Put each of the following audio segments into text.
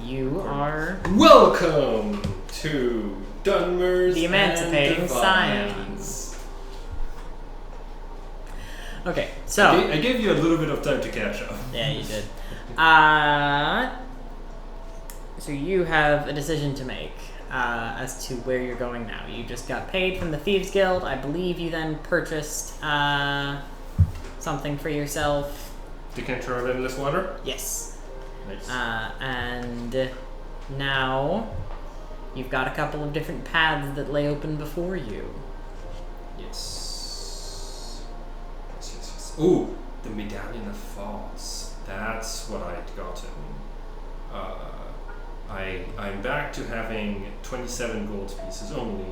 You are... Welcome to Dunmers The Emancipating Divines. Science. Okay, so... I gave you a little bit of time to catch up. Yeah, you did. So you have a decision to make as to where you're going now. You just got paid from the Thieves Guild. I believe you then purchased something for yourself. Decanter of Endless Water? Yes. Nice. And now you've got a couple of different paths that lay open before you. Yes. Ooh, the Medallion of Falls. That's what I'd gotten. I'm back to having 27 gold pieces only,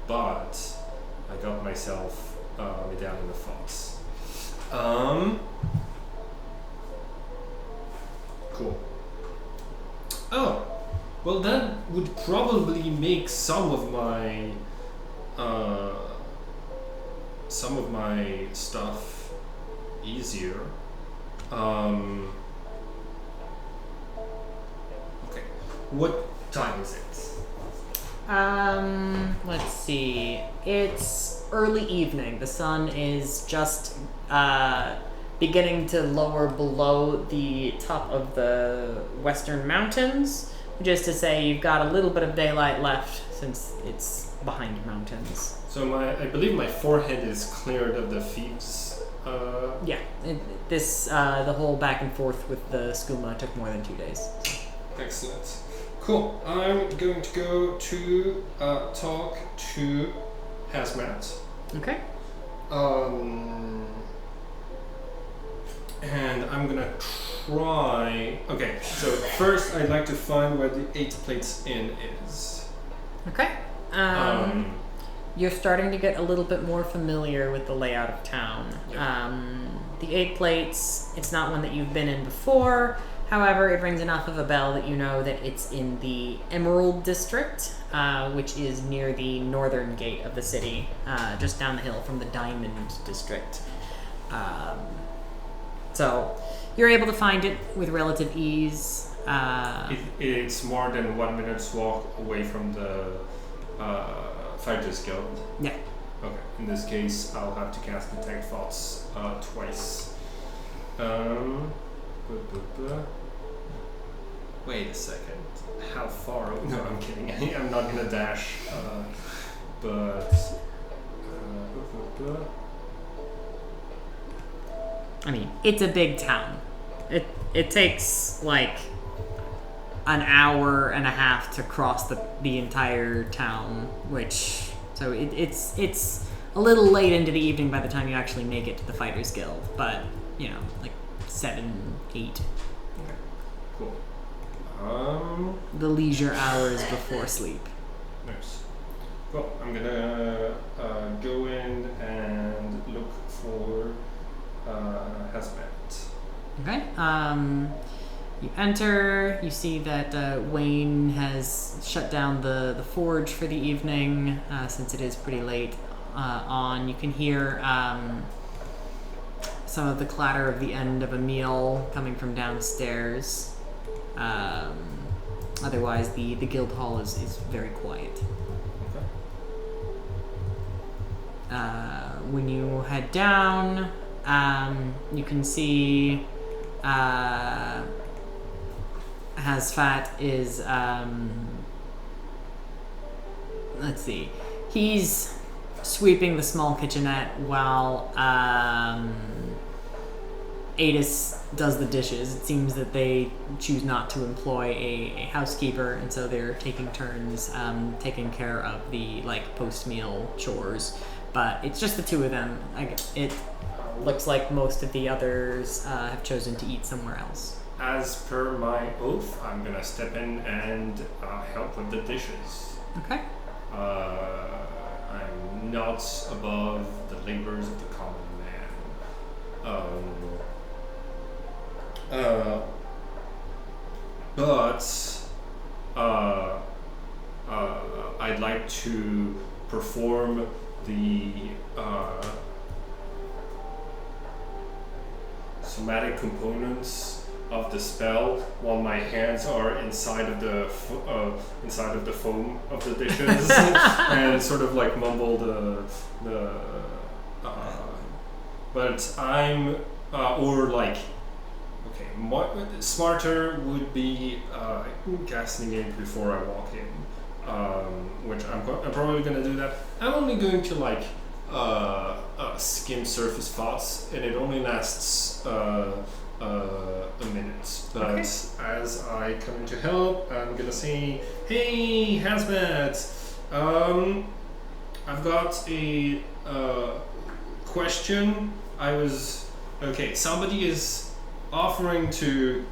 but I got myself Medallion of Falls. Cool. Oh, well that would probably make some of my stuff easier. Okay. What time is it? Let's see. It's early evening. The sun is just beginning to lower below the top of the western mountains, which is to say you've got a little bit of daylight left since it's behind mountains. So I believe my forehead is cleared of the thieves. Yeah, the whole back and forth with the skooma took more than 2 days. Excellent. Cool. I'm going to go to talk to Hazmat. Okay. And I'm gonna try. Okay, so first I'd like to find where the 8 Plates Inn is. Okay. You're starting to get a little bit more familiar with the layout of town. Yep. The 8 Plates, it's not one that you've been in before. However, it rings enough of a bell that you know that it's in the Emerald District, which is near the northern gate of the city, just down the hill from the Diamond District. So you're able to find it with relative ease. It's more than 1 minute's walk away from the Fighters Guild. Yeah. Okay. In this case, I'll have to cast Detect Thoughts twice. Wait a second. How far? No, I'm kidding. I'm not gonna dash. I mean, it's a big town. It takes like an hour and a half to cross the entire town, which so it's a little late into the evening by the time you actually make it to the Fighters Guild, but you know, like 7, 8. Okay. Cool. The leisure hours before sleep. Nice. Well, I'm gonna go in and look for Hazmat. Okay. You enter. You see that Wayne has shut down the forge for the evening since it is pretty late on. You can hear some of the clatter of the end of a meal coming from downstairs. Otherwise, the guild hall is very quiet. Okay. When you head down, you can see Hazfat is, let's see, he's sweeping the small kitchenette while Adis does the dishes. It seems that they choose not to employ a housekeeper, and so they're taking turns taking care of the post-meal chores. But it's just the two of them. It looks like most of the others have chosen to eat somewhere else. As per my oath, I'm gonna step in and help with the dishes. Okay. I'm not above the labors of the common man. But I'd like to perform the somatic components of the spell while my hands are inside of the foam of the dishes and sort of like mumble but I'm or like okay, smarter would be casting it before I walk in, which I'm probably gonna do that. I'm only going to like skim surface thoughts, and it only lasts a minute. But Okay. as I come in to help, I'm gonna say, "Hey, Hazmat, I've got a question. Somebody is offering to.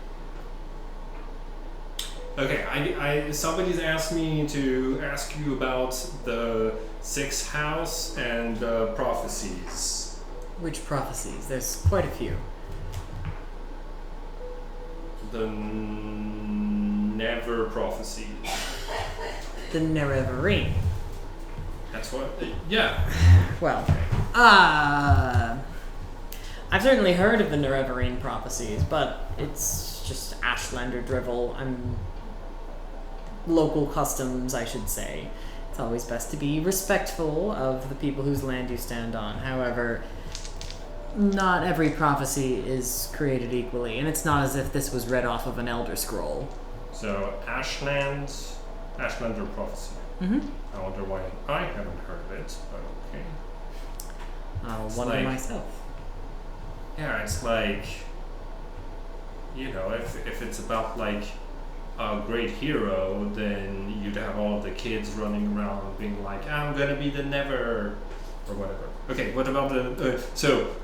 Okay, somebody's asked me to ask you about the sixth house and prophecies. Which prophecies? There's quite a few. The never prophecies. The Nerevarine. That's what. Yeah. Well, I've certainly heard of the Nerevarine prophecies, but it's just Ashlander drivel. Local customs, I should say. It's always best to be respectful of the people whose land you stand on. However, not every prophecy is created equally, and it's not as if this was read off of an Elder Scroll. So Ashlander prophecy. Mm-hmm. I wonder why I haven't heard of it, but okay. I'll It's wonder like- myself. Yeah, it's like, you know, if it's about like a great hero, then you'd have all the kids running around being like, I'm gonna be the never, or whatever. Okay, what about the, so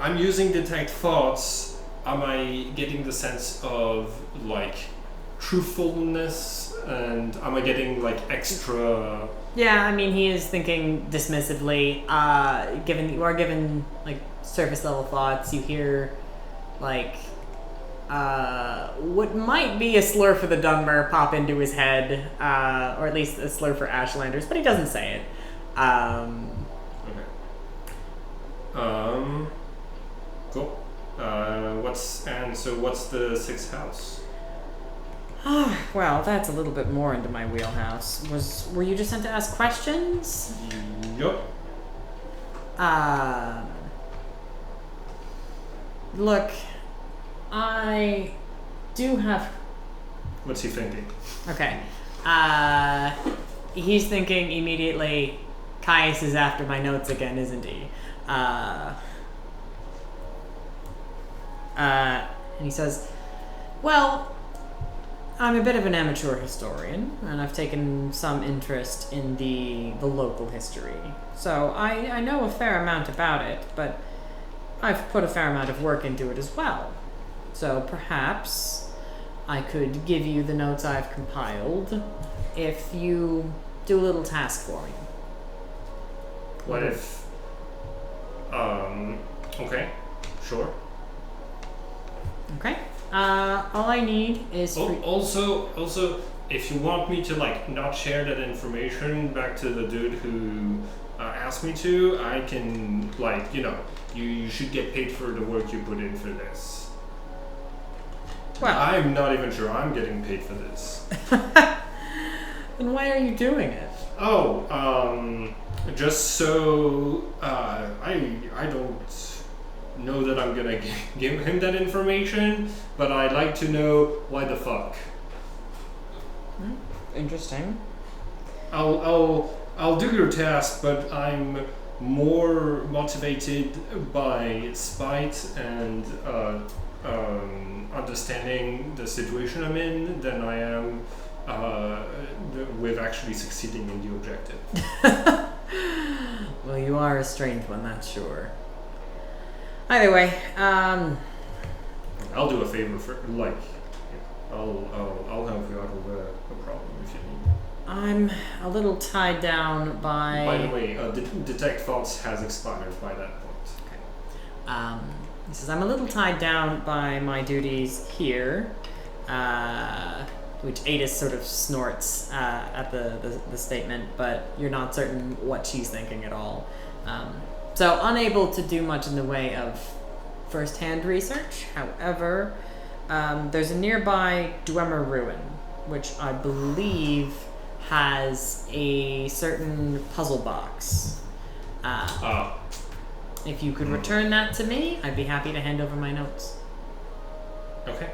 I'm using detect thoughts. Am I getting the sense of like truthfulness, and am I getting like extra? Yeah, I mean, he is thinking dismissively. Given you are given like surface level thoughts, you hear like what might be a slur for the Dunmer pop into his head, or at least a slur for Ashlanders, but he doesn't say it. Okay. Cool. What's the sixth house? Well, that's a little bit more into my wheelhouse. Were you just sent to ask questions? Yup. Look, I do have. What's he thinking? Okay. He's thinking immediately, Caius is after my notes again, isn't he? And he says, well, I'm a bit of an amateur historian, and I've taken some interest in the local history. So I know a fair amount about it, but I've put a fair amount of work into it as well. So perhaps I could give you the notes I've compiled if you do a little task for me. What if? Okay, sure. Okay. All I need is Also, if you want me to like not share that information back to the dude who asked me to, I can like you should get paid for the work you put in for this. Well, I'm not even sure I'm getting paid for this. then why are you doing it? Oh, just so I don't know that I'm gonna give him that information, but I'd like to know why the fuck. Interesting. I'll do your task, but I'm more motivated by spite and understanding the situation I'm in than I am with actually succeeding in the objective. Well, you are a strange one, that's sure. Either way, I'll do a favor for I'll help you out with a problem if you need. I'm a little tied down by. By the way, detect thoughts has expired by that point. He says, I'm a little tied down by my duties here, which Adis sort of snorts at the statement, but you're not certain what she's thinking at all. So unable to do much in the way of first-hand research. However, there's a nearby Dwemer ruin, which I believe has a certain puzzle box. If you could return that to me, I'd be happy to hand over my notes. Okay.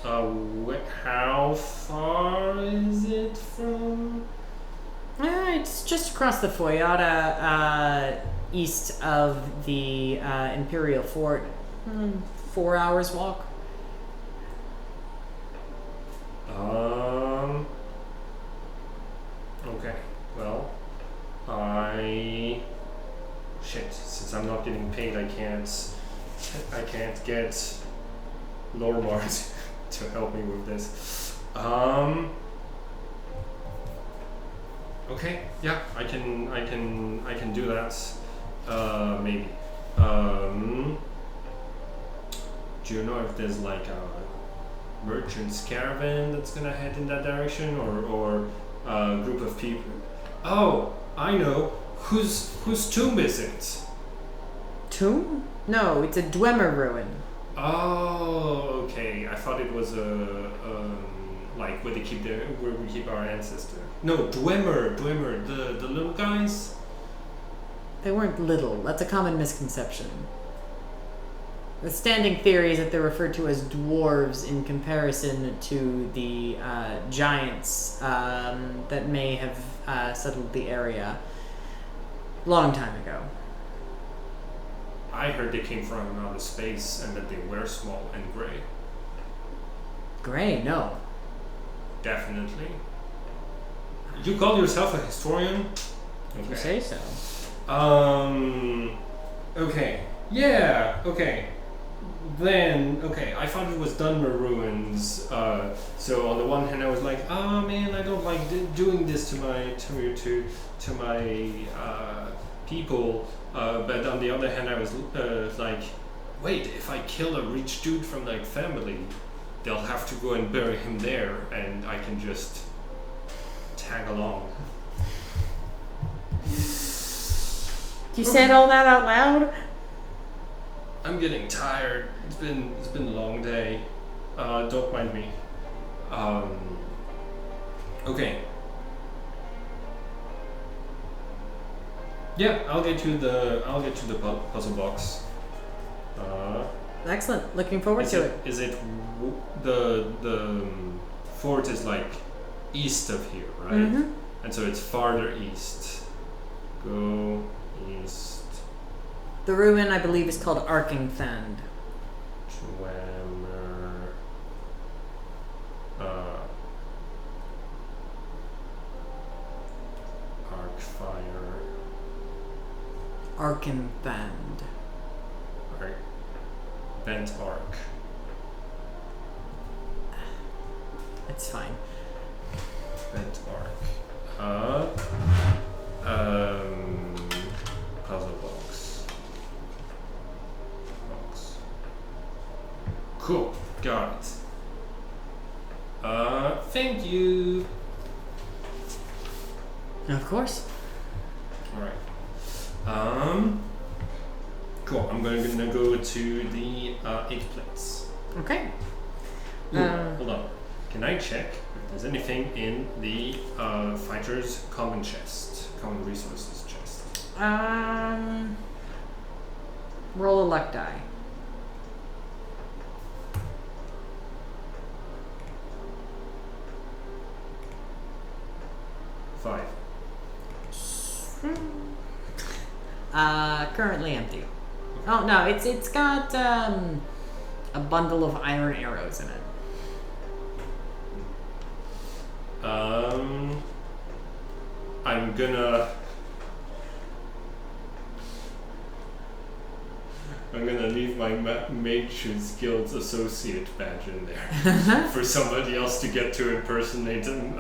How far is it from? It's just across the Foyata, east of the Imperial Fort. 4 hours walk. Okay. Well, since I'm not getting paid, I can't get Lormart to help me with this. Okay. Yeah, I can do that. Maybe. Do you know if there's like a merchant's caravan that's gonna head in that direction, or a group of people? Oh, I know. Whose tomb is it? Tomb? No, it's a Dwemer ruin. Oh, okay. I thought it was like where we keep our ancestor. No, Dwemer, the little guys. They weren't little. That's a common misconception. The standing theory is that they're referred to as dwarves in comparison to the giants that may have settled the area long time ago. I heard they came from outer space and that they were small and gray. Gray? No. Definitely. You call yourself a historian? If you say so. Okay. Yeah, okay. Then, okay, I thought it was Dunmer ruins. So on the one hand, I was like, oh man, I don't like doing this to my people. But on the other hand, I was like, wait, if I kill a rich dude from like family, they'll have to go and bury him there, and I can just tag along. You said all that out loud? I'm getting tired. It's been a long day. Don't mind me. Okay. Yeah, I'll get you the puzzle box. Excellent. Looking forward to it. Is it the fort is like east of here, right? Mm-hmm. And so it's farther east. Go east. The ruin, I believe, is called Arkingthand. Dwemer. Arcfire. Arkingthand. Bent arc. It's fine. Bent arc. Puzzle box. Cool. Got it. Thank you. Of course. All right. Cool. I'm gonna go to the 8 plates. Okay. Ooh, hold on. Can I check if there's anything in the fighter's common resources chest? Roll a luck die. Five. Currently empty. Oh no, it's got a bundle of iron arrows in it. I'm gonna leave my Mage's Guild's associate badge in there for somebody else to get to impersonate him.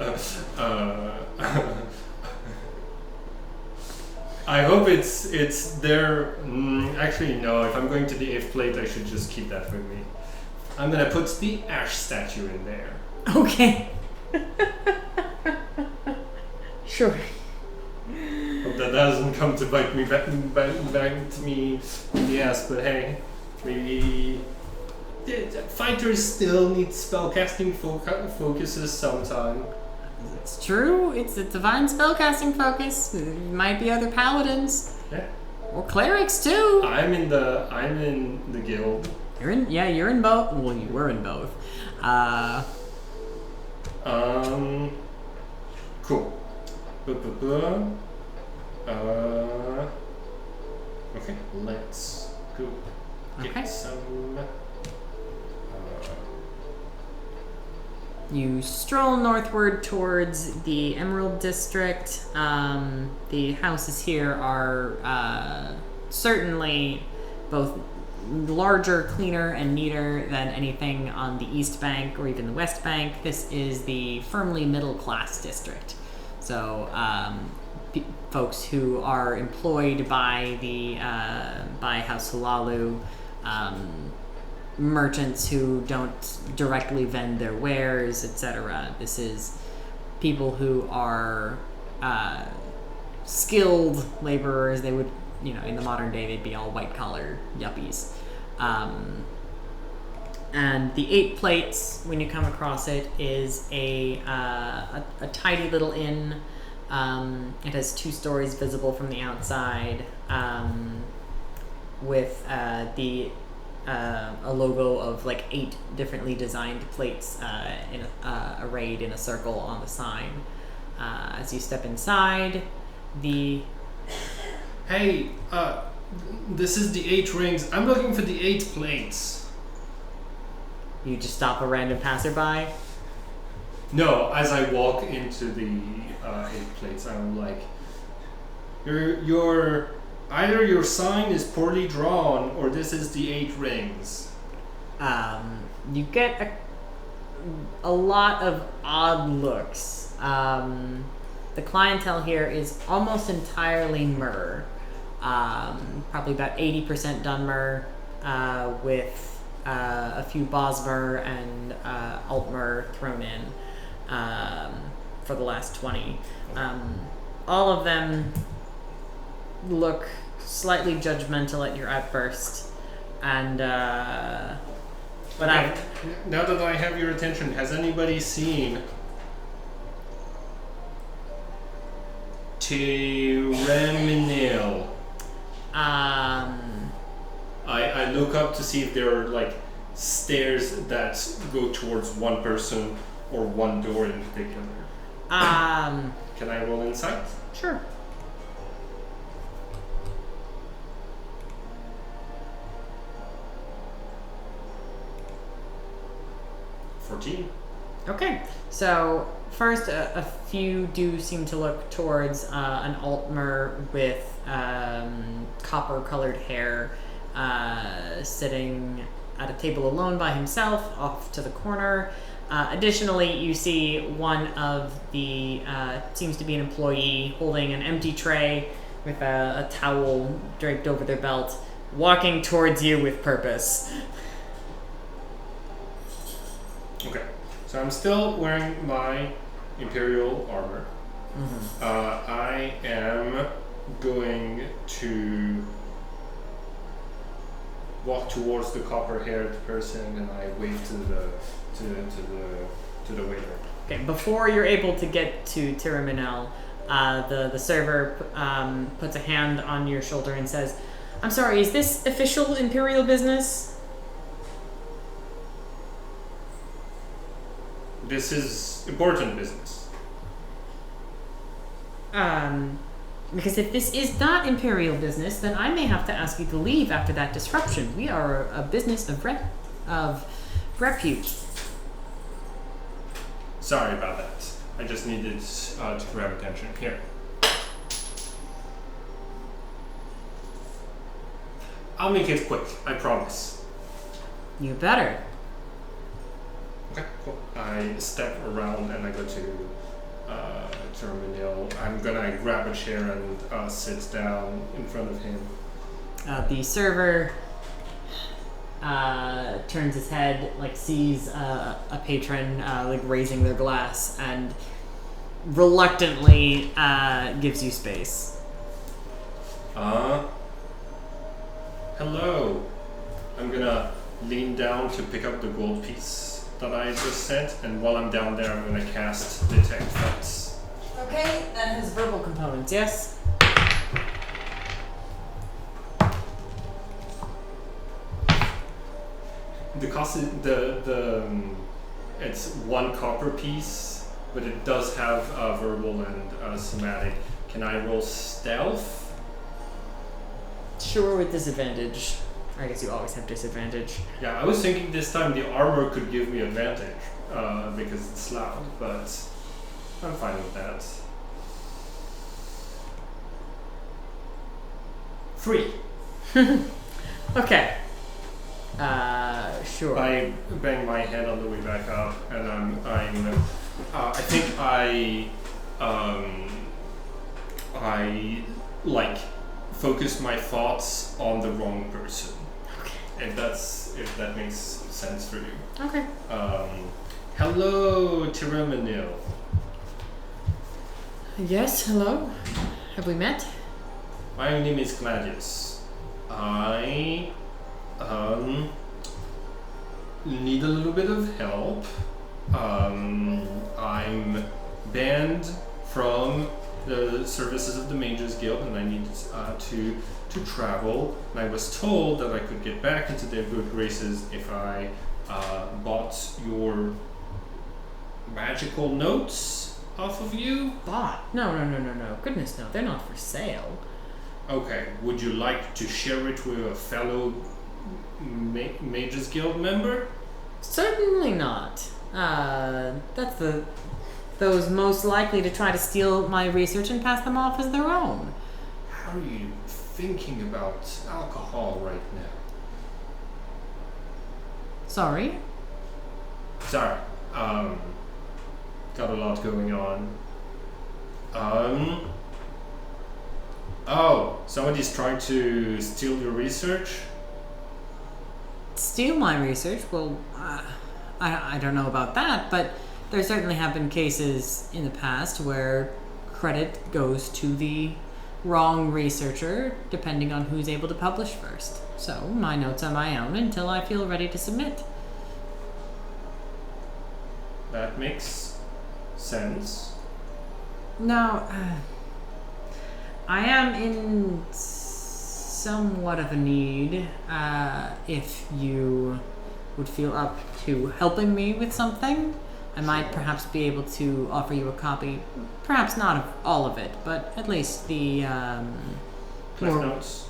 I hope it's there. Actually, no. If I'm going to the 8th plate, I should just keep that with me. I'm gonna put the ash statue in there. Okay. Sure. Hope that doesn't come to bite me back to me in the ass. But hey, maybe Fighters still need spellcasting focuses sometime. It's true. It's a divine spellcasting focus. There might be other paladins. Yeah. Or clerics too. I'm in the guild. You're in both. Well, you were in both. Cool. Okay, let's go get some. You stroll northward towards the Emerald District. The houses here are certainly both larger, cleaner, and neater than anything on the East Bank or even the West Bank. This is the firmly middle-class district. So, folks who are employed by the by House Halalu, merchants who don't directly vend their wares, etc. This is people who are skilled laborers. They would, in the modern day, they'd be all white-collar yuppies. And the 8 Plates, when you come across it, is a tidy little inn. It has 2 stories visible from the outside, with a logo of like 8 differently designed plates arrayed in a circle on the sign. As you step inside, Hey, this is the 8 rings. I'm looking for the 8 plates. You just stop a random passerby? No, as I walk into the 8 plates, I'm like, your either your sign is poorly drawn, or this is the 8 rings. You get a lot of odd looks. The clientele here is almost entirely Myrrh. Probably about 80% Dunmer, with a few Bosmer and Altmer thrown in for the last 20. All of them look slightly judgmental at your outburst, and but okay. Now that I have your attention, has anybody seen Tyreminil? I look up to see if there are like stairs that go towards one person or one door in particular. Can I roll insight? Sure. 14. Okay, so first a few do seem to look towards an Altmer with copper-colored hair, sitting at a table alone by himself off to the corner. Additionally, you see one of the, seems to be an employee, holding an empty tray with a towel draped over their belt, walking towards you with purpose. Okay, so I'm still wearing my Imperial armor. Mm-hmm. I am going to walk towards the copper-haired person, and I wave to the waiter. Okay, before you're able to get to Tyraminel, the server puts a hand on your shoulder and says, "I'm sorry, is this official Imperial business?" This is important business. Because if this is not Imperial business, then I may have to ask you to leave after that disruption. We are a business of repute. Sorry about that. I just needed to grab attention. Here. I'll make it quick, I promise. You better. Okay, cool. I step around and I go to Terminal. I'm gonna grab a chair and sit down in front of him. The server turns his head, like sees a patron like raising their glass, and reluctantly gives you space. Hello. I'm gonna lean down to pick up the gold piece that I just sent, and while I'm down there, I'm gonna cast Detect Thoughts. Okay, that has verbal components, yes? The cost is it's 1 copper piece, but it does have verbal and somatic. Can I roll stealth? Sure, with disadvantage. I guess you always have disadvantage. Yeah, I was thinking this time the armor could give me advantage because it's loud, but I'm fine with that. 3. Okay. Sure. I bang my head on the way back up, and I think I like focus my thoughts on the wrong person. Okay. If that makes sense for you. Okay. Hello, Tiramanil. Yes, hello. Have we met? My name is Gladius. I need a little bit of help. I'm banned from the services of the Mages Guild, and I need to travel. And I was told that I could get back into their good graces if I bought your magical notes off of you. Bought? No. Goodness, no. They're not for sale. Okay, would you like to share it with a fellow Mages Guild member? Certainly not. That's those most likely to try to steal my research and pass them off as their own. How are you thinking about alcohol right now? Sorry? Sorry, got a lot going on. Oh, somebody's trying to steal your research? Steal my research? Well, I don't know about that, but there certainly have been cases in the past where credit goes to the wrong researcher, depending on who's able to publish first. So, my notes are my own until I feel ready to submit. That makes sense. Now, I am in somewhat of a need, if you would feel up to helping me with something. I might perhaps be able to offer you a copy, perhaps not of all of it, but at least the, Cliff notes.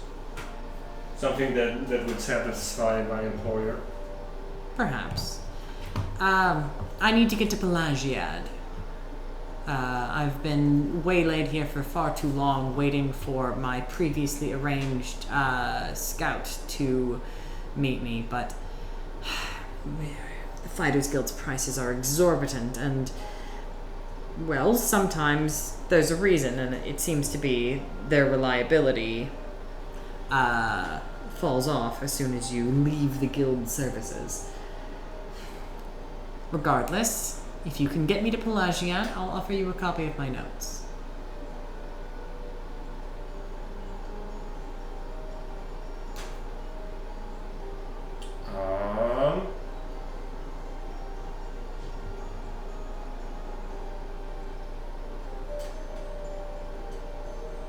Something that would satisfy my employer. Perhaps. I need to get to Pelagiad. I've been waylaid here for far too long, waiting for my previously arranged scout to meet me, but the Fighters Guild's prices are exorbitant, and, well, sometimes there's a reason, and it seems to be their reliability falls off as soon as you leave the guild services. Regardless, if you can get me to Pelagiad, I'll offer you a copy of my notes.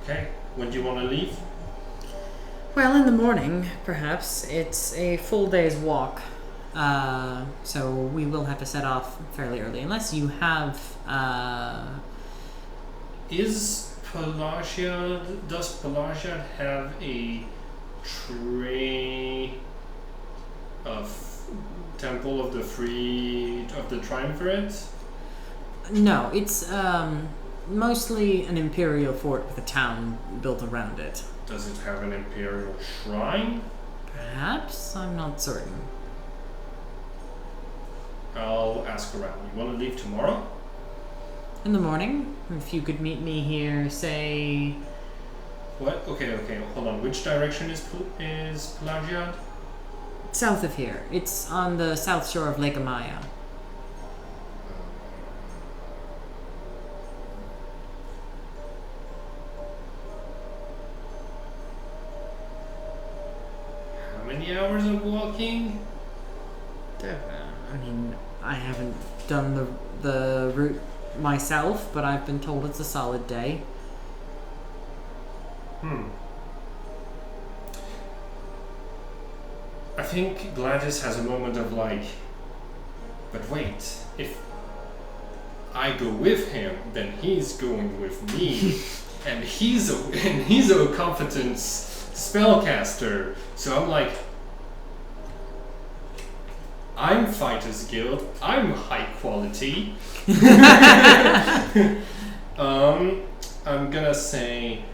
Okay, when do you want to leave? Well, in the morning, perhaps. It's a full day's walk. So we will have to set off fairly early, unless you have, does Pelagiad have a Temple of the Triumvirate? No, it's, mostly an imperial fort with a town built around it. Does it have an imperial shrine? Perhaps? I'm not certain. I'll ask around. You want to leave tomorrow? In the morning, if you could meet me here, say... What? Okay, hold on. Which direction is Pelagiad? South of here. It's on the south shore of Lake Amaya. How many hours of walking? I mean, I haven't done the route myself, but I've been told it's a solid day. I think Gladys has a moment of like, but wait, if I go with him, then he's going with me, and he's a competent spellcaster. So I'm like, I'm Fighters Guild. I'm high quality. I'm gonna say,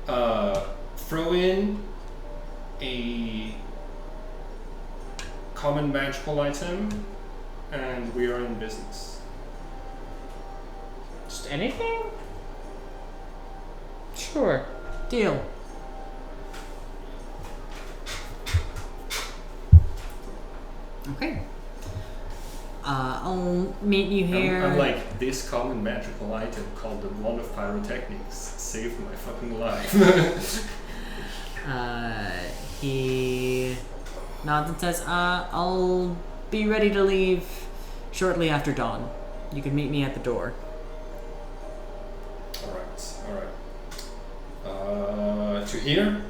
throw in a common magical item, and we are in business. Just anything? Sure. Deal. Okay. I'll meet you here. I'm like, this common magical item called the Wand of Pyrotechnics saved my fucking life. He nods and says, I'll be ready to leave shortly after dawn. You can meet me at the door. Alright. To here?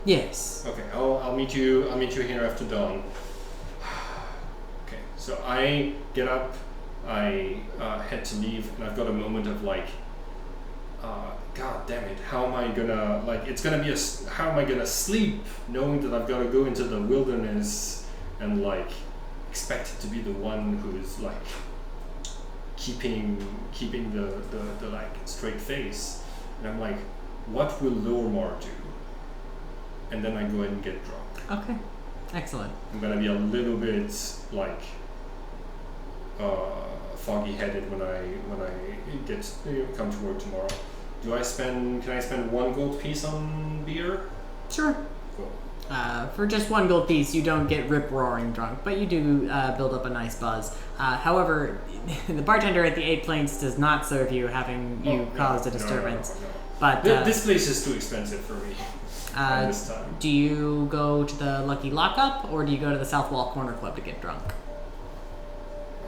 Yes. Okay, I'll meet you here after dawn. Okay, so I get up, I head to leave, and I've got a moment of like, God damn it, how am I gonna, like, it's gonna be how am I gonna sleep knowing that I've gotta go into the wilderness and like expected to be the one who's like keeping the like straight face, and I'm like, what will Lormar do? And then I go ahead and get drunk. Okay, excellent. I'm gonna be a little bit like foggy headed when I come to work tomorrow. Can I spend 1 gold piece on beer? Sure. Cool. For just 1 gold piece, you don't get rip-roaring drunk, but you do build up a nice buzz. However, the bartender at the Eight Plains does not serve you, having you caused a disturbance. No. But this place is too expensive for me this time. Do you go to the Lucky Lockup, or do you go to the South Wall Corner Club to get drunk?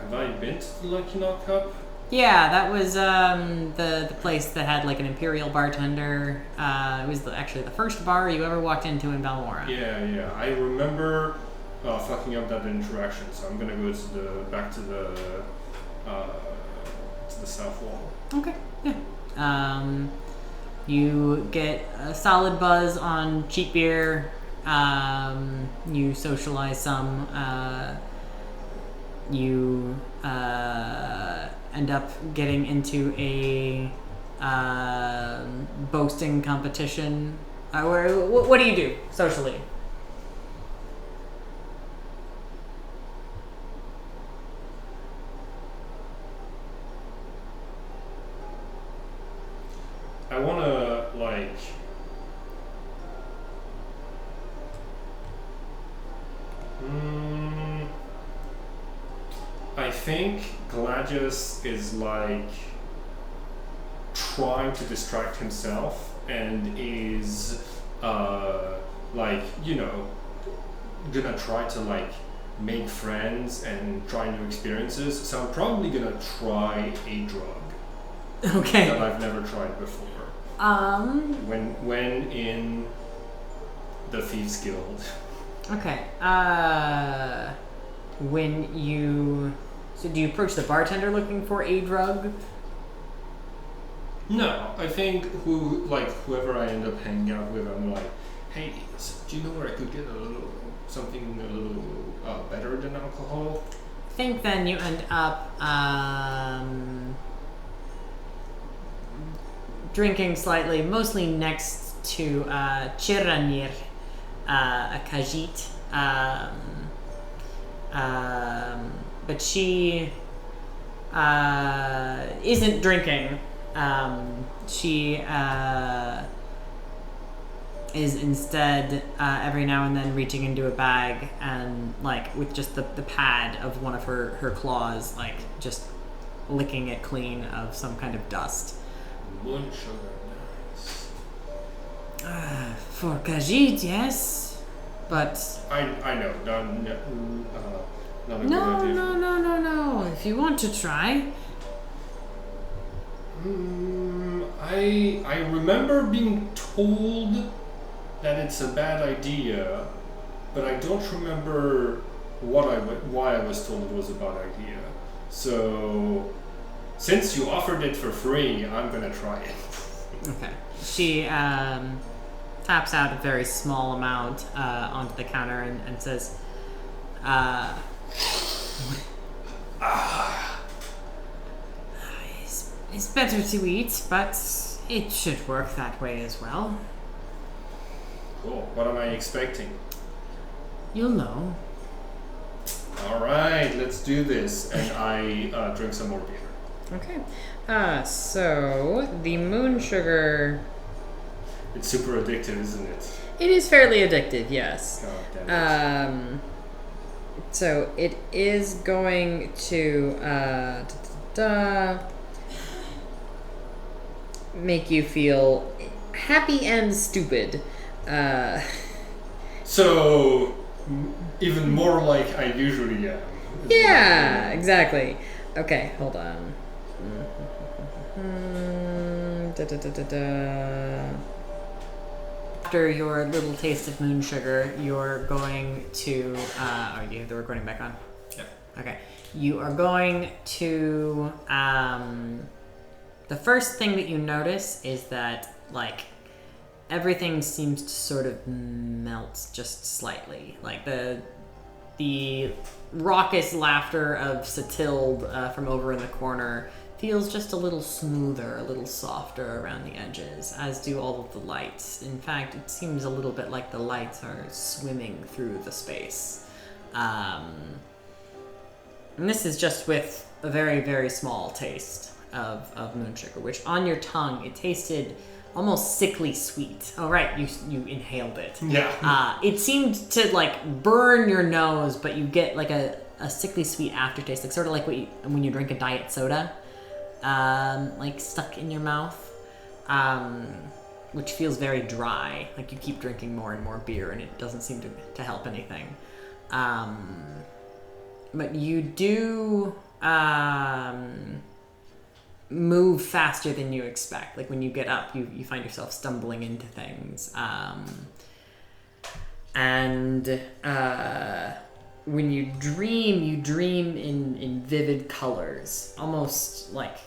Have I been to the Lucky Lockup? Yeah, that was the place that had like an imperial bartender. It was actually the first bar you ever walked into in Balmora. Yeah. I remember fucking up that interaction, so I'm gonna go back to the South Wall. Okay. Yeah. You get a solid buzz on cheap beer. You socialize some. You end up getting into a boasting competition. What do you do socially? I wanna like I think Gladius is like trying to distract himself and is like, you know, gonna try to like make friends and try new experiences. So I'm probably gonna try a drug. Okay. That I've never tried before. When in the Thieves Guild. Okay. So do you approach the bartender looking for a drug? No, I think whoever I end up hanging out with, I'm like, hey, do you know where I could get something a little better than alcohol? I think then you end up drinking slightly, mostly next to Chiranir, a Khajiit. But she isn't drinking. She is instead every now and then reaching into a bag and like with just the pad of one of her claws, like just licking it clean of some kind of dust. Moon sugar, nice. For Khajiit, yes, but I know. Not a No, good idea. no. If you want to try. I remember being told that it's a bad idea, but I don't remember why I was told it was a bad idea. So, since you offered it for free, I'm gonna try it. Okay. She taps out a very small amount onto the counter and says, it's better to eat, but it should work that way as well. Cool. What am I expecting? You'll know. Alright, let's do this. And I drink some more beer. Okay. So the moon sugar. It's super addictive, isn't it? It is fairly addictive, yes. God damn it. So it is going to make you feel happy and stupid. So, even more like I usually am. Yeah, exactly. Okay, hold on. After your little taste of moon sugar, you're going to. Oh, you have the recording back on? Yeah. Okay. You are going to. The first thing that you notice is that, like, everything seems to sort of melt just slightly. Like the raucous laughter of Satilde from over in the corner feels just a little smoother, a little softer around the edges, as do all of the lights. In fact, it seems a little bit like the lights are swimming through the space. And this is just with a very, very small taste of moon sugar, which on your tongue, it tasted almost sickly sweet. Oh, right, you inhaled it. Yeah. It seemed to, like, burn your nose, but you get, like, a sickly sweet aftertaste, like sort of like when you drink a diet soda, like, stuck in your mouth, which feels very dry. Like, you keep drinking more and more beer, and it doesn't seem to help anything. But you do move faster than you expect. Like, when you get up, you find yourself stumbling into things. And when you dream in vivid colors, almost like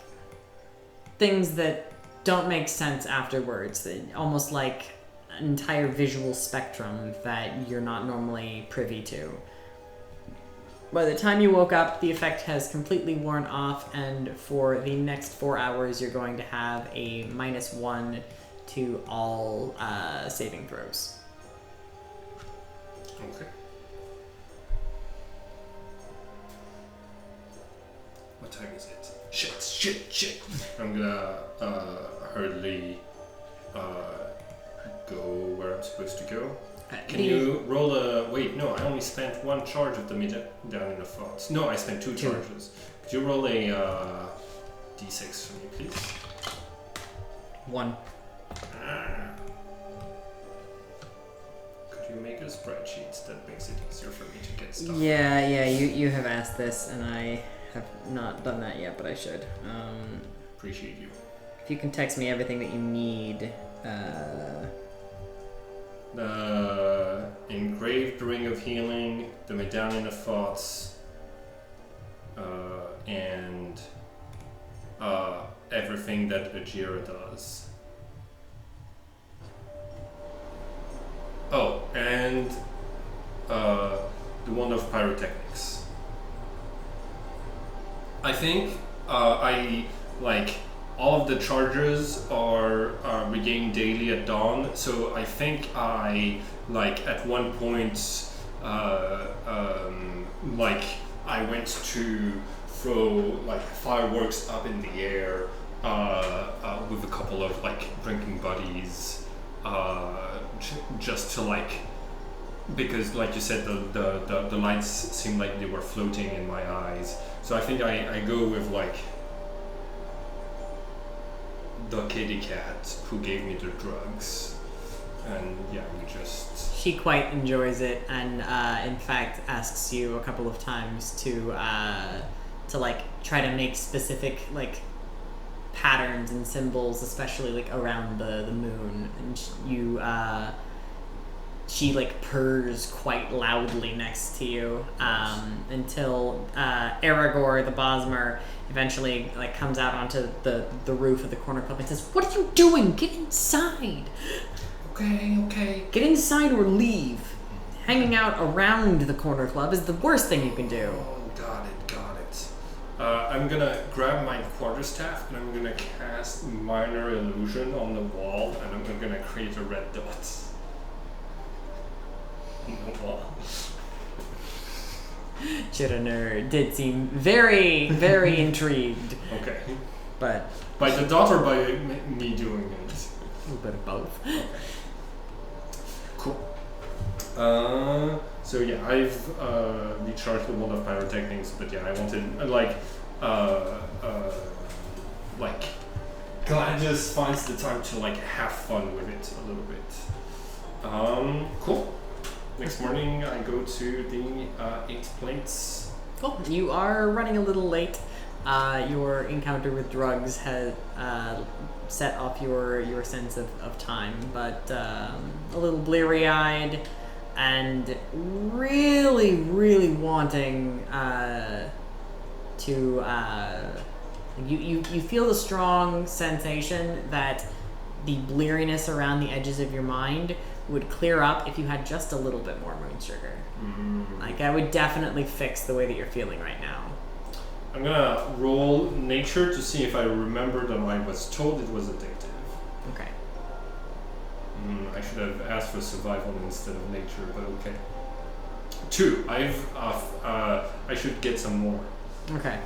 things that don't make sense afterwards, almost like an entire visual spectrum that you're not normally privy to. By the time you woke up, the effect has completely worn off, and for the next 4 hours, you're going to have a -1 to all saving throws. Okay. What time is it? Shit. I'm gonna hurriedly go where I'm supposed to go. Can you roll a... Wait, no, I only spent 1 charge of the down in the thoughts. No, I spent 2 charges. Could you roll a d6 for me, please? 1. Could you make a spreadsheet that makes it easier for me to get stuff? Yeah, you have asked this, and I have not done that yet, but I should. Appreciate you. If you can text me everything that you need. The engraved ring of healing, the medallion of thoughts, and everything that Ajira does. Oh, and the one of pyrotechnics. I think all of the charges are regained daily at dawn, so I think I, at one point, I went to throw, fireworks up in the air with a couple of, drinking buddies, just to, because, like you said, the lights seemed like they were floating in my eyes. So I think I go with, the kitty cat who gave me the drugs, And yeah, we just... She quite enjoys it, and in fact asks you a couple of times to like try to make specific like patterns and symbols, especially like around the moon. And she like purrs quite loudly next to you until Aragorn the Bosmer eventually like comes out onto the roof of the corner club and says, "What are you doing? Get inside." Okay. Get inside or leave. Hanging out around the corner club is the worst thing you can do. Oh, got it. I'm gonna grab my quarterstaff and I'm gonna cast Minor Illusion on the wall, and I'm gonna create a red dot on the wall. Chittener did seem very, very intrigued. Okay. But by the dot or by me doing it? A little bit of both. Okay. Cool. So yeah, I've recharged the wand of pyrotechnics, but yeah, I wanted like Gladius finds the time to like have fun with it a little bit. Cool. Next morning, I go to the 8 plates. Cool. You are running a little late. Your encounter with drugs has set off your sense of time, but a little bleary-eyed and really, really wanting to... You feel the strong sensation that the bleariness around the edges of your mind would clear up if you had just a little bit more moon sugar. Like, that would definitely fix the way that you're feeling right now. I'm gonna roll nature to see if I remember that I was told it was addictive. Okay. I should have asked for survival instead of nature, but okay. 2. I should get some more. Okay.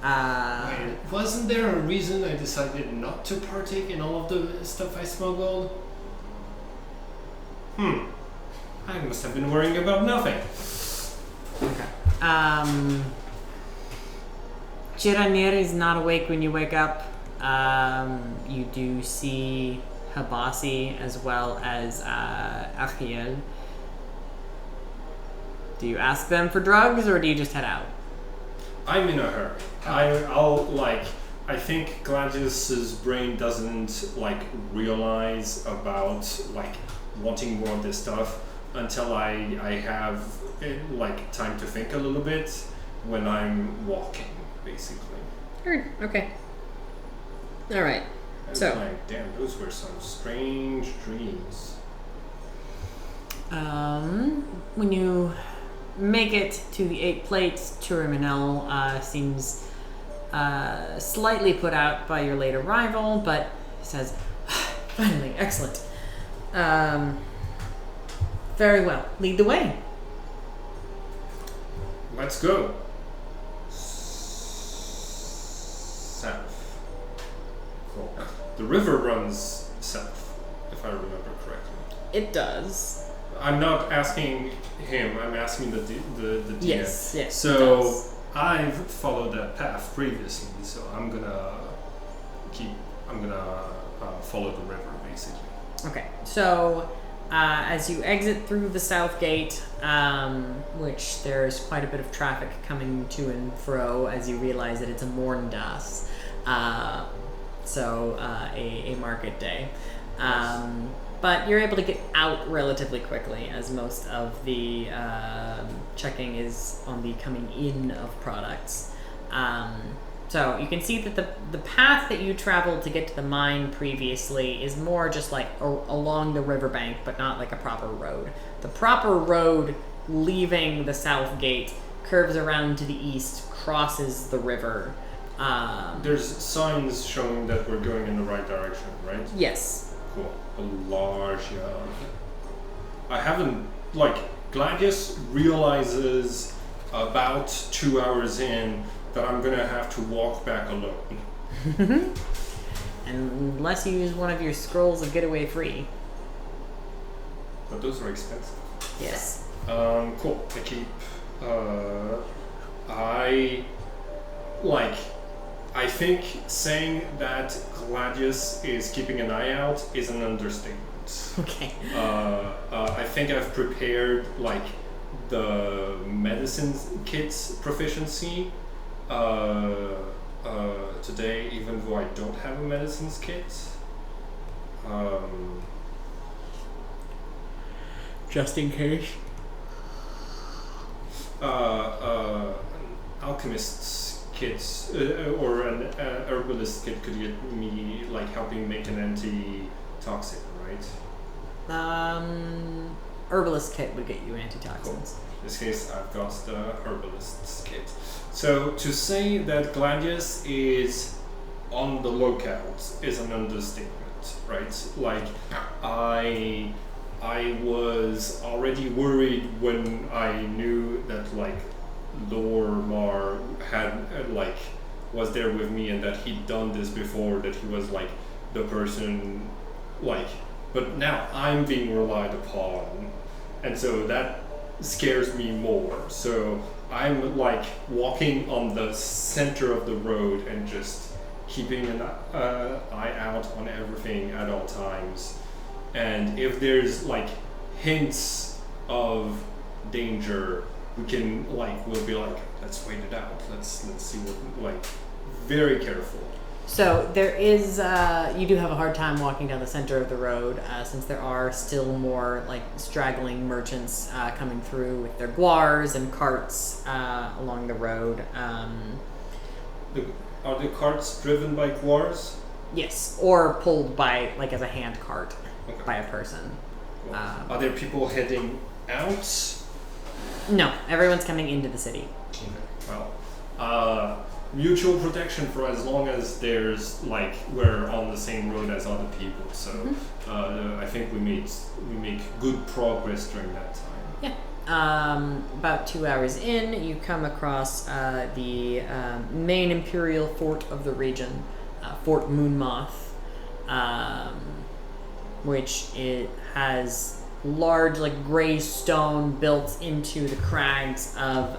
Yeah. Wait, wasn't there a reason I decided not to partake in all of the stuff I smuggled? I must have been worrying about nothing. Okay. Chiranir is not awake when you wake up. You do see Habasi as well as Achiel. Do you ask them for drugs or do you just head out? I'm in a hurry. I think Gladius's brain doesn't realize about wanting more of this stuff until I have time to think a little bit when I'm walking, basically. Heard. Okay. All right. So, damn, those were some strange dreams. when you make it to the 8 plates, Turimanel seems slightly put out by your late arrival, but says, "Finally, excellent. Very well. Lead the way." Let's go. South. Cool. The river runs south, if I remember correctly. It does. I'm not asking him, I'm asking the DM. Yes, So I've followed that path previously, so I'm gonna follow the river, basically. Okay, so as you exit through the south gate, which there's quite a bit of traffic coming to and fro as you realize that it's a morndas, so a market day. But you're able to get out relatively quickly, as most of the checking is on the coming in of products. So you can see that the path that you traveled to get to the mine previously is more just along the riverbank, but not like a proper road. The proper road leaving the south gate curves around to the east, crosses the river. There's signs showing that we're going in the right direction, right? Yes. Cool. A large yard. I haven't, Gladius realizes about 2 hours in that I'm gonna have to walk back alone. Unless you use one of your scrolls of Getaway Free. But those are expensive. Yes. Cool. I keep, I think saying that Gladius is keeping an eye out is an understatement. Okay. I think I've prepared like the medicine kit's proficiency today, even though I don't have a medicines kit. Just in case. An alchemist's kit or an herbalist kit could get me like helping make an antitoxin, right? Herbalist kit would get you antitoxins. Cool. In this case, I've got the herbalist's kit. So to say that Gladius is on the lookout is an understatement, right? Like I was already worried when I knew that like Lormar had was there with me and that he'd done this before, that he was like the person but now I'm being relied upon, and so that scares me more. So I'm like walking on the center of the road and just keeping an eye out on everything at all times. And if there's like hints of danger, we can we'll be like, let's wait it out. Let's see what very careful. So there is you do have a hard time walking down the center of the road since there are still more straggling merchants coming through with their guars and carts along the road. Are the carts driven by guars? Yes, or pulled by as a hand cart. Okay. By a person. Cool. Are there people heading out? No, everyone's coming into the city. Okay. Well, mutual protection for as long as there's we're on the same road as other people. So I think we make good progress during that time. Yeah. About 2 hours in, you come across the main imperial fort of the region, Fort Moonmoth. Which it has large gray stone built into the crags of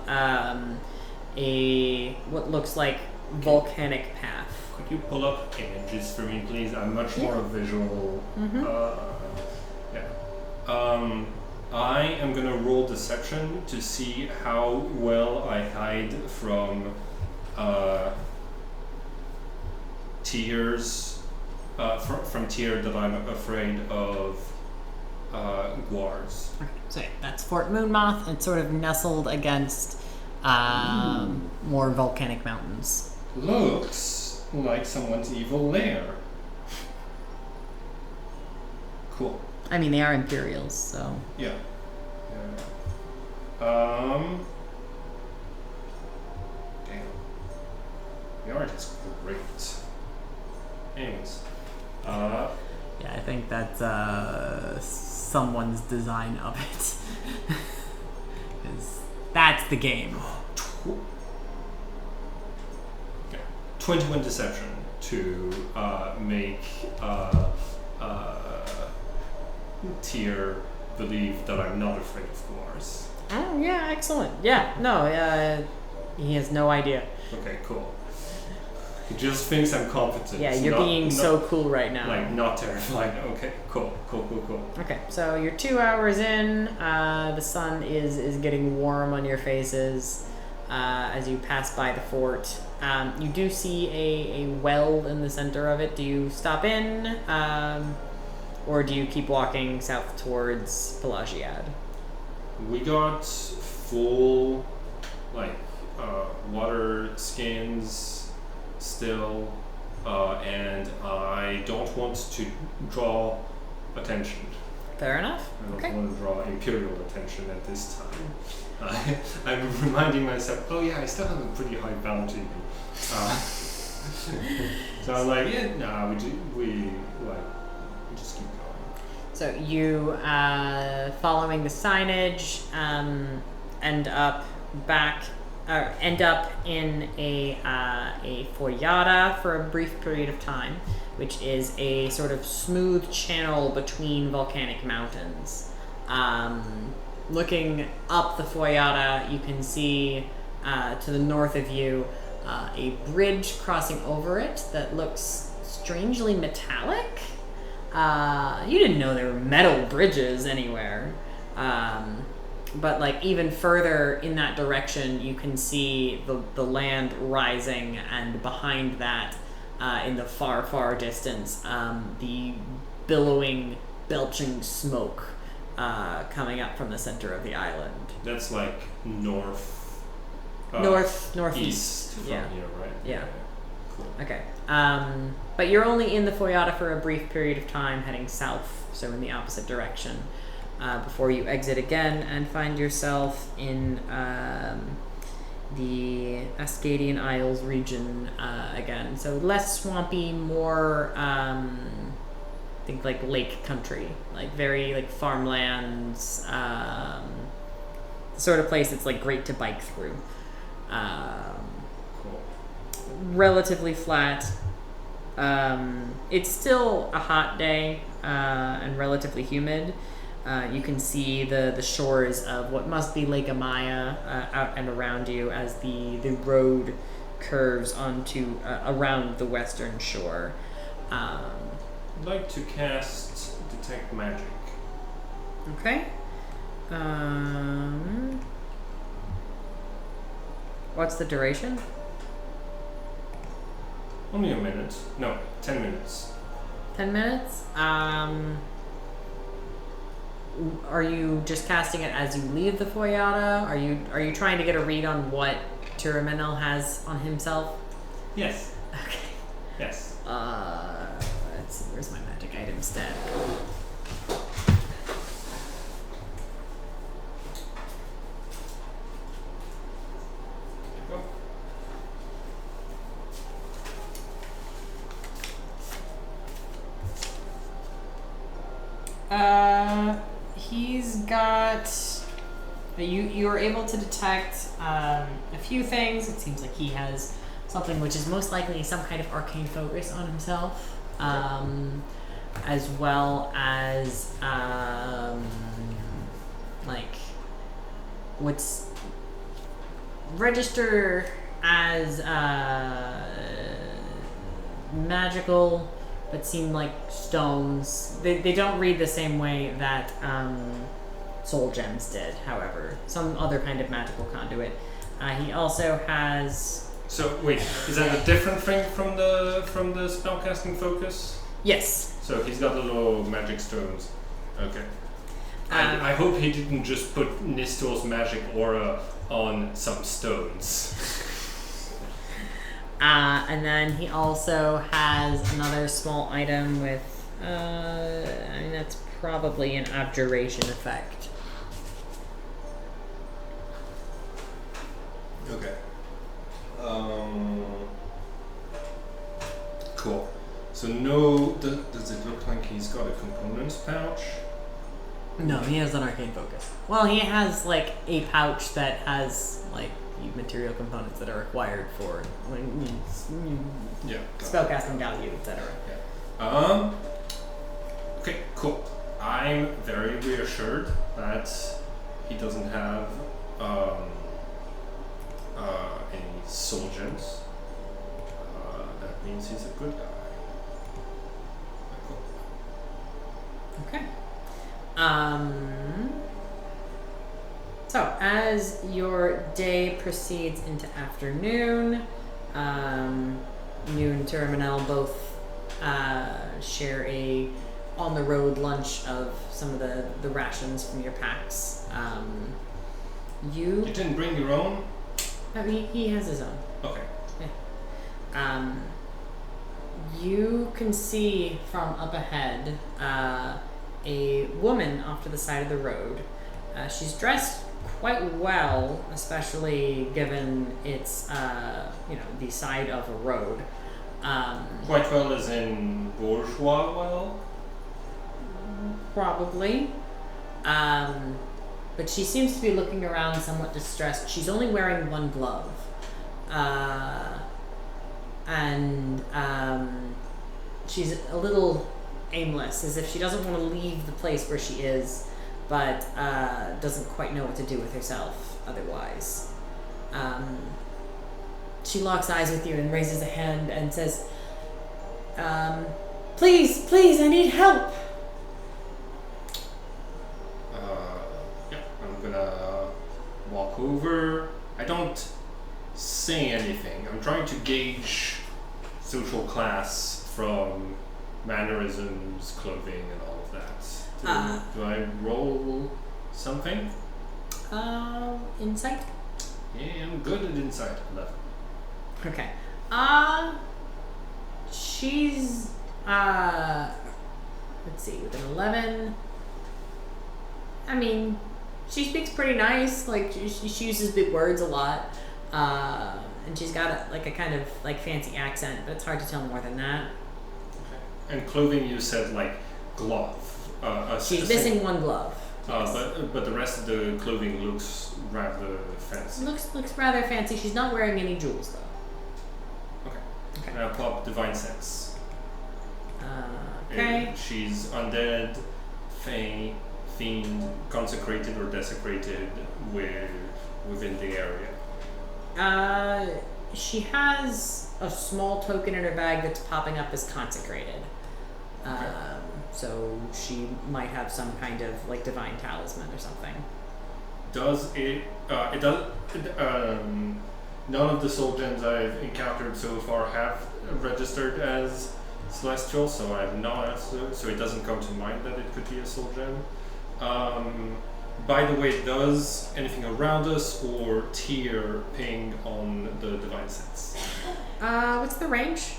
what looks like volcanic path. Could you pull up images for me, please? I'm much more visual. I am gonna roll deception to see how well I hide from Tears. From Tyr that I'm afraid of guards. Okay, so yeah, that's Fort Moonmoth. It's sort of nestled against more volcanic mountains. Looks like someone's evil lair. Cool. I mean, they are Imperials, so... Yeah. Damn. The art is great. Anyways. Yeah, I think that's someone's design of it. 'Cause that's the game. 21 deception to make Tyr believe that I'm not afraid of guars. Oh, yeah, excellent. Yeah, no, he has no idea. Okay, cool. He just thinks I'm competent. Yeah, you're being so cool right now. Not terrified. Okay, cool. Okay, so you're 2 hours in. The sun is getting warm on your faces as you pass by the fort. You do see a well in the center of it. Do you stop in, or do you keep walking south towards Pelagiad? We got full, water skins still, and I don't want to draw attention. Fair enough. I don't want to draw imperial attention at this time. I'm reminding myself, oh yeah, I still have a pretty high bounty. So I'm we just keep going. So you, following the signage, end up in a foyada for a brief period of time, which is a sort of smooth channel between volcanic mountains. Looking up the foyada, you can see to the north of you a bridge crossing over it that looks strangely metallic. You didn't know there were metal bridges anywhere. But like even further in that direction, you can see the land rising, and behind that, in the far distance, the billowing, belching smoke coming up from the center of the island. That's like northeast east from yeah. here, right? Yeah. Cool. Okay. But you're only in the Foyata for a brief period of time, heading south, so in the opposite direction, before you exit again and find yourself in the Ascadian Isles region again. So less swampy, more I think like lake country, like very like farmlands, the sort of place that's like great to bike through. Cool. Relatively flat. It's still a hot day and relatively humid. You can see the shores of what must be Lake Amaya out and around you as the road curves onto around the western shore. I'd like to cast Detect Magic. Okay. What's the duration? Only a minute. No, 10 minutes. 10 minutes? Are you just casting it as you leave the Foyata? Are you trying to get a read on what Tiraminel has on himself? Yes. Okay. Yes. Let's see, where's my magic item stat? Go. He's got. You are able to detect a few things. It seems like he has something which is most likely some kind of arcane focus on himself, as well as like what's register as magical, but seem like stones. They don't read the same way that soul gems did, however. Some other kind of magical conduit. He also has... So wait, is that a different thing from the spellcasting focus? Yes. So he's got the little magic stones. Okay. I hope he didn't just put Nistor's magic aura on some stones. And then he also has another small item with, I mean, that's probably an abjuration effect. Okay. Cool. So no, does it look like he's got a components pouch? No, he has an arcane focus. Well, he has like a pouch that has like material components that are required for spellcasting value, etc. Yeah. Okay, cool. I'm very reassured that he doesn't have any soul gems. That means he's a good guy. Cool. Okay. So as your day proceeds into afternoon, you and Terminal both share a on-the-road lunch of some of the rations from your packs. You didn't bring your own? I mean, he has his own. Okay. Yeah. You can see from up ahead a woman off to the side of the road. She's dressed quite well, especially given it's the side of a road. Quite well as in bourgeois well? Probably. But she seems to be looking around somewhat distressed. She's only wearing one glove. And she's a little aimless, as if she doesn't want to leave the place where she is, but doesn't quite know what to do with herself otherwise. She locks eyes with you and raises a hand and says, Please, I need help. Yeah, I'm gonna walk over. I don't say anything. I'm trying to gauge social class from mannerisms, clothing, and all of that. Do I roll something? Insight? Yeah, I'm good at insight. 11. Okay. She's, let's see, with an 11, I mean, she speaks pretty nice, like, she uses big words a lot, and she's got a kind of, like, fancy accent, but it's hard to tell more than that. Okay. And clothing, you said, like, glove. She's missing one glove. Yes. But the rest of the clothing looks rather fancy. Looks rather fancy. She's not wearing any jewels, though. Okay. And I'll pop Divine Sense. Okay. And she's undead, fae, fiend, consecrated or desecrated within the area. She has a small token in her bag that's popping up as consecrated. Okay. So she might have some kind of like divine talisman or something. Does it? It does. None of the soul gems I've encountered so far have registered as celestial, so I have no answer. So it doesn't come to mind that it could be a soul gem. By the way, does anything around us or tier ping on the divine sense? What's the range?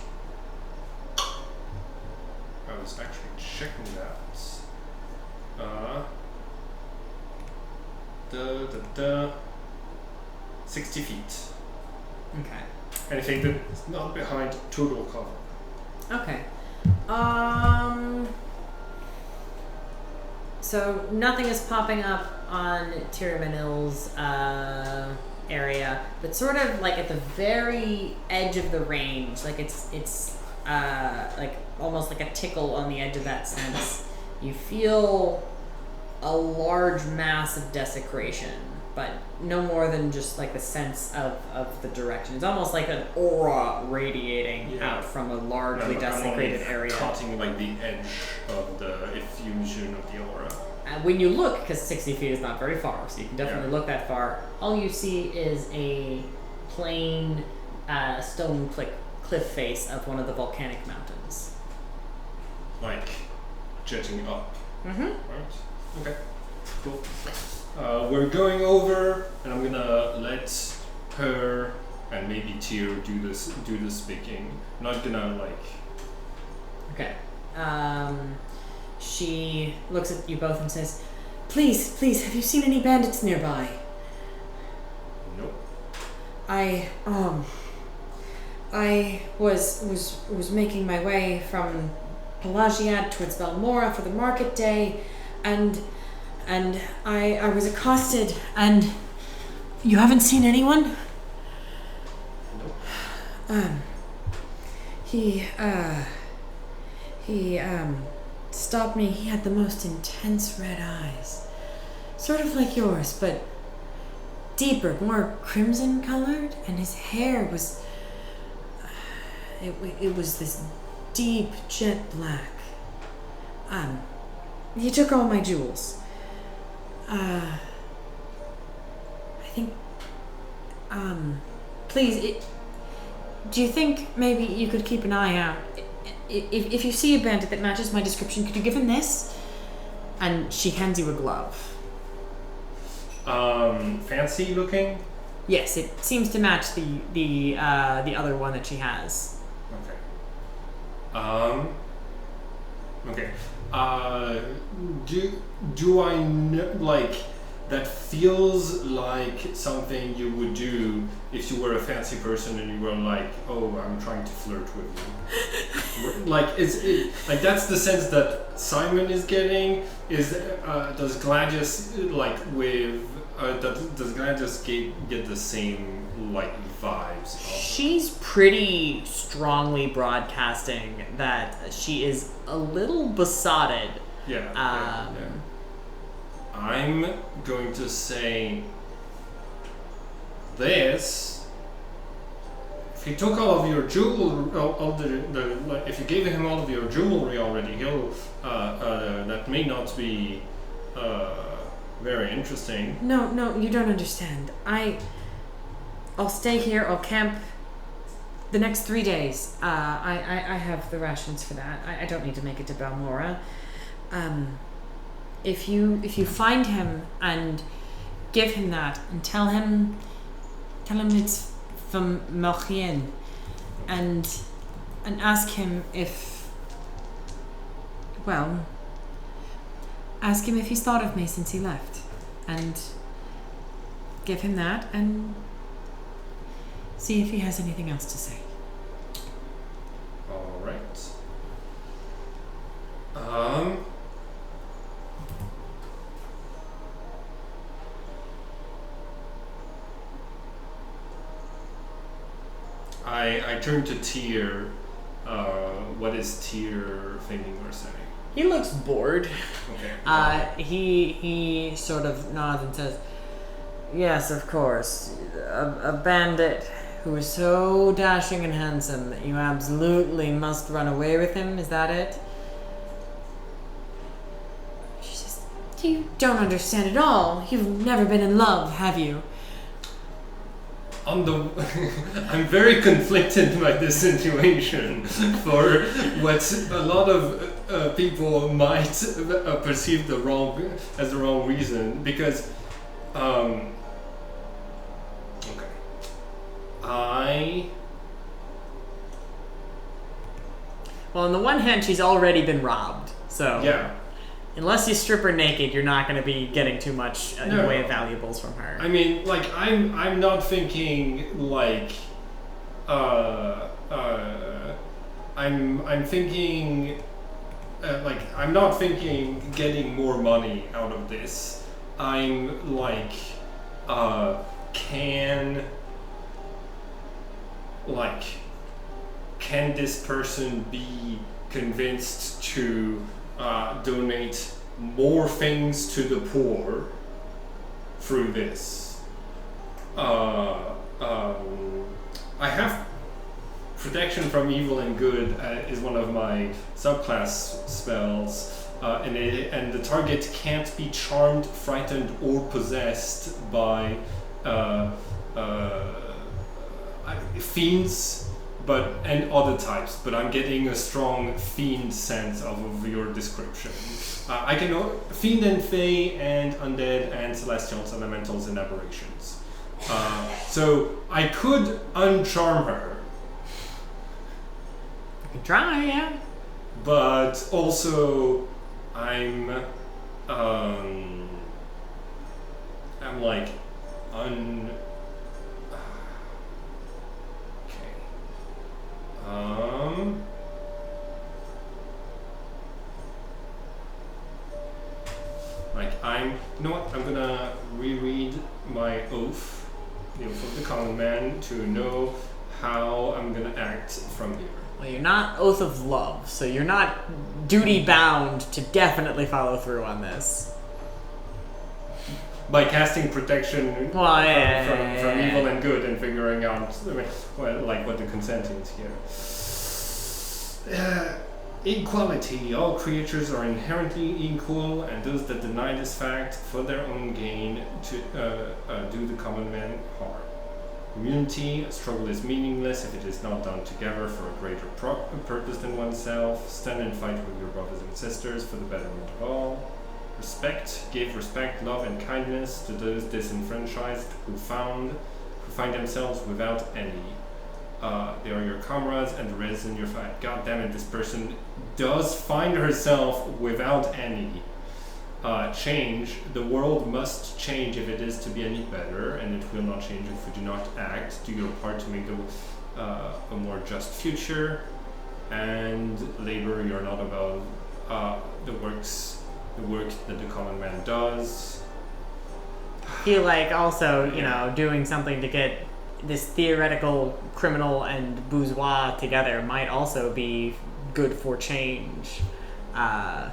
I was actually checking that. 60 feet. Okay. Anything that's not behind total cover. Okay. So nothing is popping up on Tiramanil's area, but sort of like at the very edge of the range, like it's like almost like a tickle on the edge of that sense. You feel a large mass of desecration, but no more than just like the sense of the direction. It's almost like an aura radiating out from a largely desecrated area. Cutting like the edge of the effusion of the aura. When you look, because 60 feet is not very far, so you can definitely look that far, all you see is a plain stone cliff face of one of the volcanic mountains. Like jetting up. Mm-hmm. Right. Okay. Cool. We're going over, and I'm gonna let her and maybe Tyr do the speaking. I'm not gonna like. Okay. She looks at you both and says, "Please, have you seen any bandits nearby?" Nope. I was making my way from Pelagiad towards Valmora for the market day, and I was accosted, and you haven't seen anyone? Nope. He stopped me. He had the most intense red eyes, sort of like yours, but deeper, more crimson colored, and his hair was it was this deep jet black. He took all my jewels. I think please, do you think maybe you could keep an eye out? If you see a bandit that matches my description, could you give him this? And she hands you a glove. Fancy looking? Yes, it seems to match the other one that she has. Okay. Okay. Do I know, like, that feels like something you would do if you were a fancy person and you were like, oh, I'm trying to flirt with you. Like, like that's the sense that Simon is getting. Does Gladius like with does Gladius get the same like vibes? She's pretty strongly broadcasting that she is a little besotted. Yeah. I'm going to say this. if he took all of your jewelry, if you gave him all of your jewelry already, he'll that may not be very interesting. No, you don't understand. I'll stay here. I'll camp the next 3 days. I have the rations for that. I don't need to make it to Balmora. If you find him and give him that and tell him it's from Melchien, and ask him if he's thought of me since he left, and give him that and see if he has anything else to say. All right. I turn to Tyr. What is Tyr thinking or saying? He looks bored. Okay. He sort of nods and says, "Yes, of course. A bandit who is so dashing and handsome that you absolutely must run away with him. Is that it?" She says, "You don't understand at all. You've never been in love, have you?" I'm very conflicted by this situation for what a lot of people might perceive as the wrong reason, because okay, Well, on the one hand, she's already been robbed, so yeah. Unless you strip her naked, you're not going to be getting too much in the way of valuables from her. I mean, like, I'm not thinking like I'm thinking like, I'm not thinking getting more money out of this. I'm like can this person be convinced to donate more things to the poor through this? I have protection from evil and good is one of my subclass spells, and the target can't be charmed, frightened, or possessed by fiends, and other types, but I'm getting a strong fiend sense of your description. I can fiend and fey and undead and celestials, elementals, and aberrations. So I could uncharm her. You can try, yeah. But also, I'm like you know what? I'm gonna reread my oath, the oath of the common man, to know how I'm gonna act from here. Well, you're not oath of love, so you're not duty bound to definitely follow through on this. By casting protection Well, from evil and good, and figuring out what the consent is here. Equality. All creatures are inherently equal, and those that deny this fact for their own gain to do the common man harm. Immunity. A struggle is meaningless if it is not done together for a greater purpose than oneself. Stand and fight with your brothers and sisters for the betterment of all. Respect. Give respect, love, and kindness to those disenfranchised who find themselves without any. They are your comrades and the resin in your fight. God damn it, this person does find herself without any. Change. The world must change if it is to be any better, and it will not change if we do not act. Do your part to make a more just future. And labor, you're not above the work that the common man does. I feel like also, doing something to get this theoretical criminal and bourgeois together might also be good for change.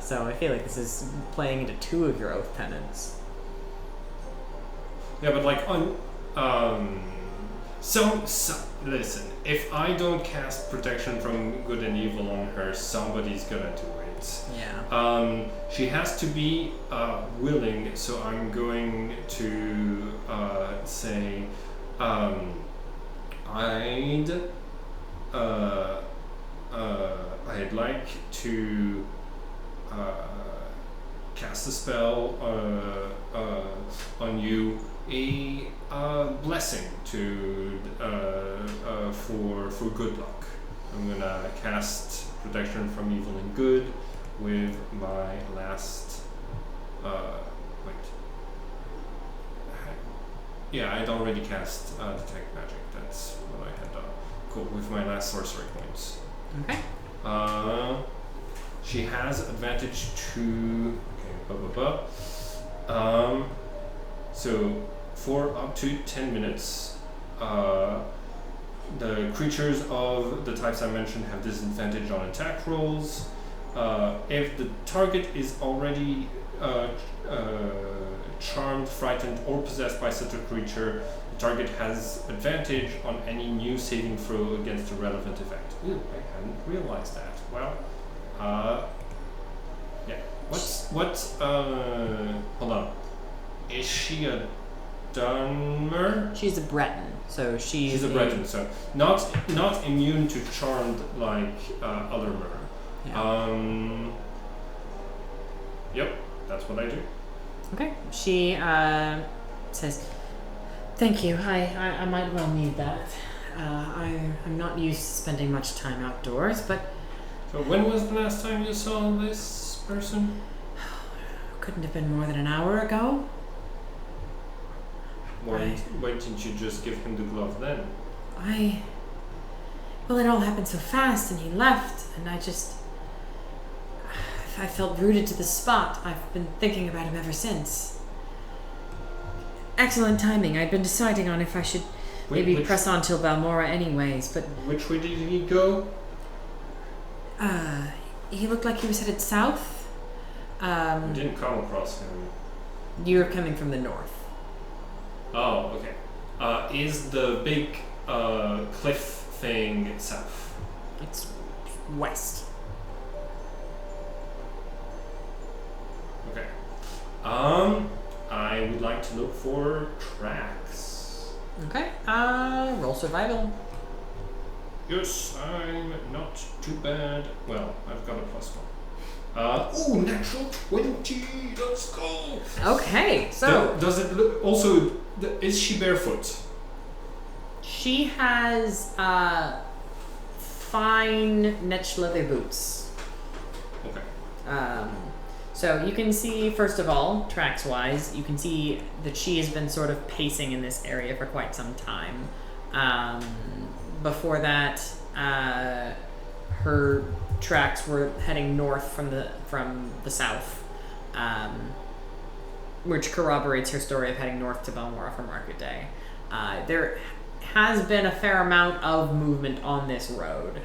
So I feel like this is playing into two of your oath tenets. Yeah, but So, listen. If I don't cast protection from good and evil on her, somebody's gonna do it. Yeah. She has to be willing. So I'm going to say, I'd like to cast a spell on you, a blessing to for good luck. I'm gonna cast protection from evil and good with my last wait. Yeah, I'd already cast detect magic. That's what I had done. Cool, with my last sorcery points. Okay. She has advantage to so for up to 10 minutes, the creatures of the types I mentioned have disadvantage on attack rolls. If the target is already charmed, frightened, or possessed by such a creature, the target has advantage on any new saving throw against a relevant effect. Ooh, I hadn't realized that. Well, yeah. Hold on. Is she a Dunmer? She's a Breton, so she's a Breton, so not immune to charmed like other mer. Yeah. Yep, that's what I do. Okay. She says, "Thank you. I might well need that. I'm not used to spending much time outdoors, but." So when was the last time you saw this person? Couldn't have been more than an hour ago. Why didn't you just give him the glove then? Well, it all happened so fast, and he left, and I felt rooted to the spot. I've been thinking about him ever since. Excellent timing. I'd been deciding on if I should maybe press on till Balmora anyways, but... Which way did he go? He looked like he was headed south. We didn't come across him. You're coming from the north. Oh, okay. Is the big cliff thing south? It's west. Okay. I would like to look for tracks. Okay. Roll survival. Yes, I'm not too bad. Well, I've got a +1. Ooh, natural 20. Let's go. Okay, so does it look also? Is she barefoot? She has fine netch leather boots. Okay. So you can see, first of all, tracks wise, you can see that she has been sort of pacing in this area for quite some time. Before that, her tracks were heading north from the south, which corroborates her story of heading north to Balmora for Market Day. There has been a fair amount of movement on this road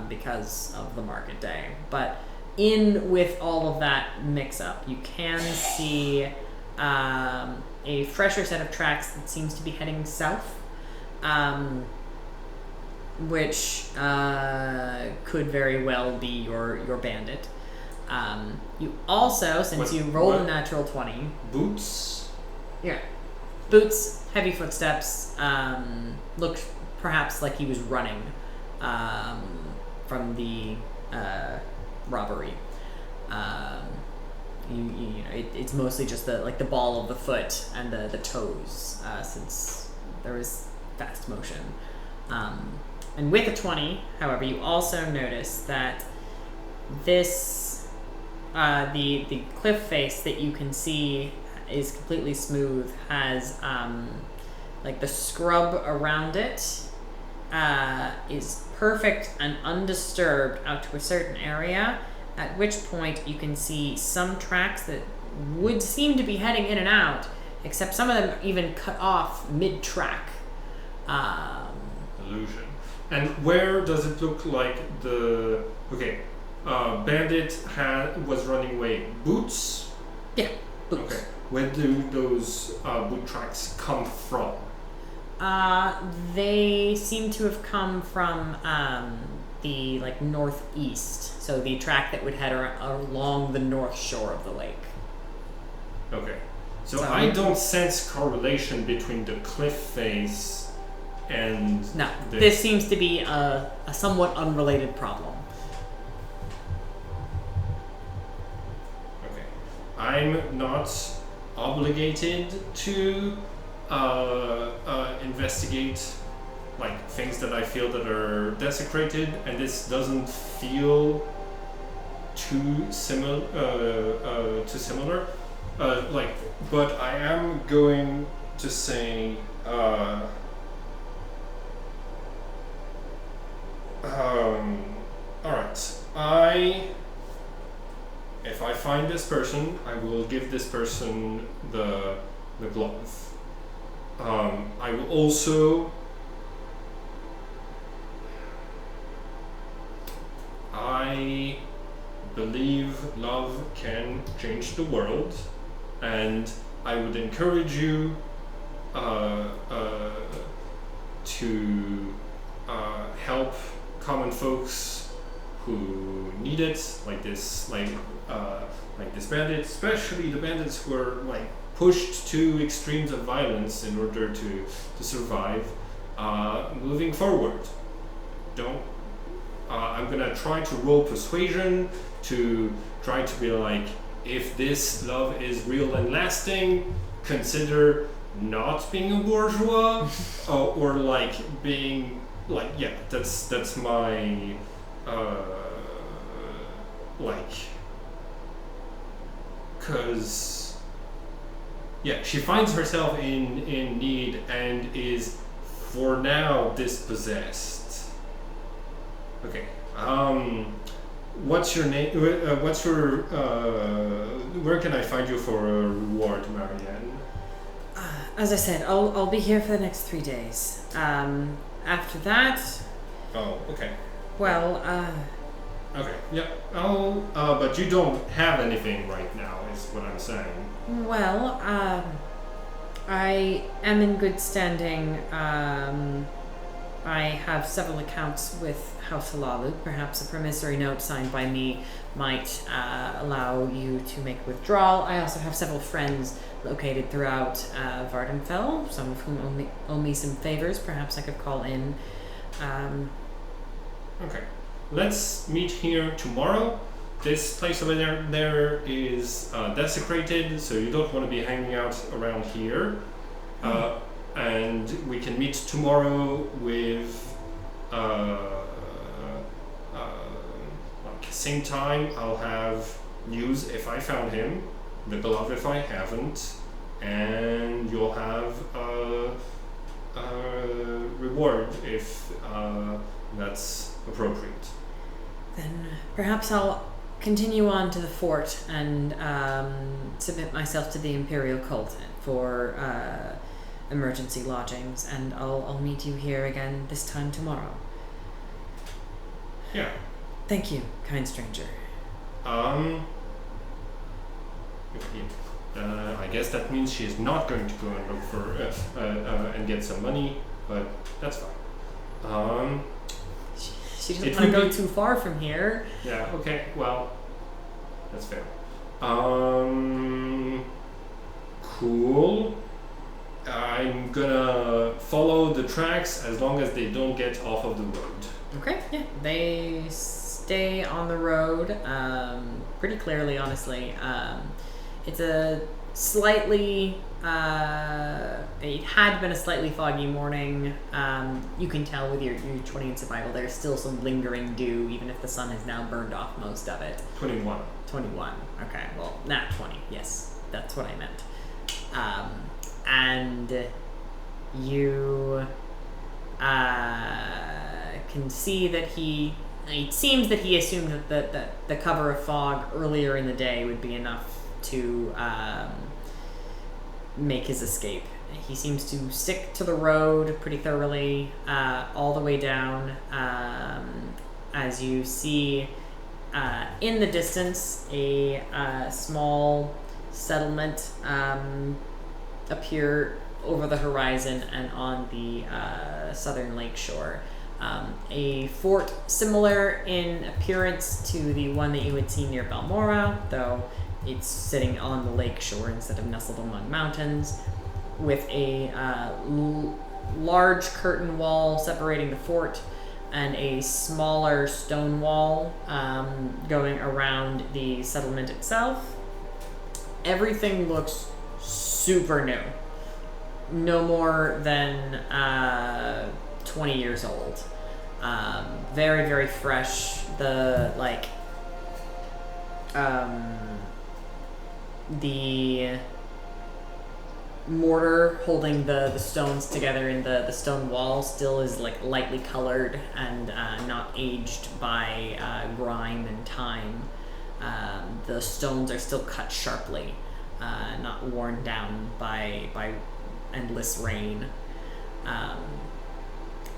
because of the Market Day, but in with all of that mix-up, you can see a fresher set of tracks that seems to be heading south, which could very well be your bandit. You also, since you rolled a natural 20... Boots? Yeah. Boots, heavy footsteps, looked perhaps like he was running from the robbery. It's mostly just the ball of the foot and the toes, since there was fast motion. And with a 20, however, you also notice that this the cliff face that you can see is completely smooth, has like the scrub around it is perfect and undisturbed out to a certain area, at which point you can see some tracks that would seem to be heading in and out, except some of them even cut off mid-track. Illusion. And where does it look like the... Okay, bandit was running away. Boots? Yeah, boots. Okay. Where do those boot tracks come from? They seem to have come from the northeast, so the track that would head along the north shore of the lake. Okay. So I don't sense correlation between the cliff face and no. This seems to be a somewhat unrelated problem. Okay. I'm not obligated to investigate things that I feel that are desecrated, and this doesn't feel too similar. But I am going to say, all right. If I find this person, I will give this person the glove. I will also. I believe love can change the world, and I would encourage you to help common folks who need it, like this bandit, especially the bandits who are pushed to extremes of violence in order to survive. Moving forward, don't. I'm gonna try to roll persuasion to try to be if this love is real and lasting, consider not being a bourgeois, or being yeah. That's my cause yeah, she finds herself in need and is for now dispossessed. Okay. What's your name? What's your? Where can I find you for a reward, Marianne? As I said, I'll be here for the next 3 days. After that. Oh, okay. Well. Okay. Yeah. But you don't have anything right now, is what I'm saying. Well, I am in good standing. I have several accounts with House Halalu. Perhaps a promissory note signed by me might allow you to make a withdrawal. I also have several friends located throughout Vardenfell, some of whom owe me some favors. Perhaps I could call in. Okay. Let's meet here tomorrow. This place over there is desecrated, so you don't want to be hanging out around here. And we can meet tomorrow with same time. I'll have news if I found him, the glove if I haven't, and you'll have a reward if that's appropriate. Then perhaps I'll continue on to the fort and submit myself to the Imperial Cult for emergency lodgings, and I'll meet you here again this time tomorrow. Yeah. Thank you, kind stranger. I guess that means she is not going to go and look for and get some money, but that's fine. She doesn't want to go too far from here. Yeah. Okay. Well, that's fair. Cool. I'm gonna follow the tracks as long as they don't get off of the road. Okay, yeah. They stay on the road pretty clearly, honestly. It's a slightly... it had been a slightly foggy morning. You can tell with your 20 in survival there's still some lingering dew, even if the sun has now burned off most of it. 21. 21. Okay, well, not 20. Yes, that's what I meant. And you can see that it seems that he assumed that the cover of fog earlier in the day would be enough to make his escape. He seems to stick to the road pretty thoroughly all the way down, as you see in the distance a small settlement appear over the horizon and on the southern lake shore. A fort similar in appearance to the one that you had seen near Balmora, though it's sitting on the lake shore instead of nestled among mountains, with a large curtain wall separating the fort and a smaller stone wall going around the settlement itself. Everything looks super new. No more than 20 years old. Very, very fresh. The mortar holding the stones together in the stone wall still is like lightly colored and not aged by grime and time. The stones are still cut sharply, not worn down by endless rain.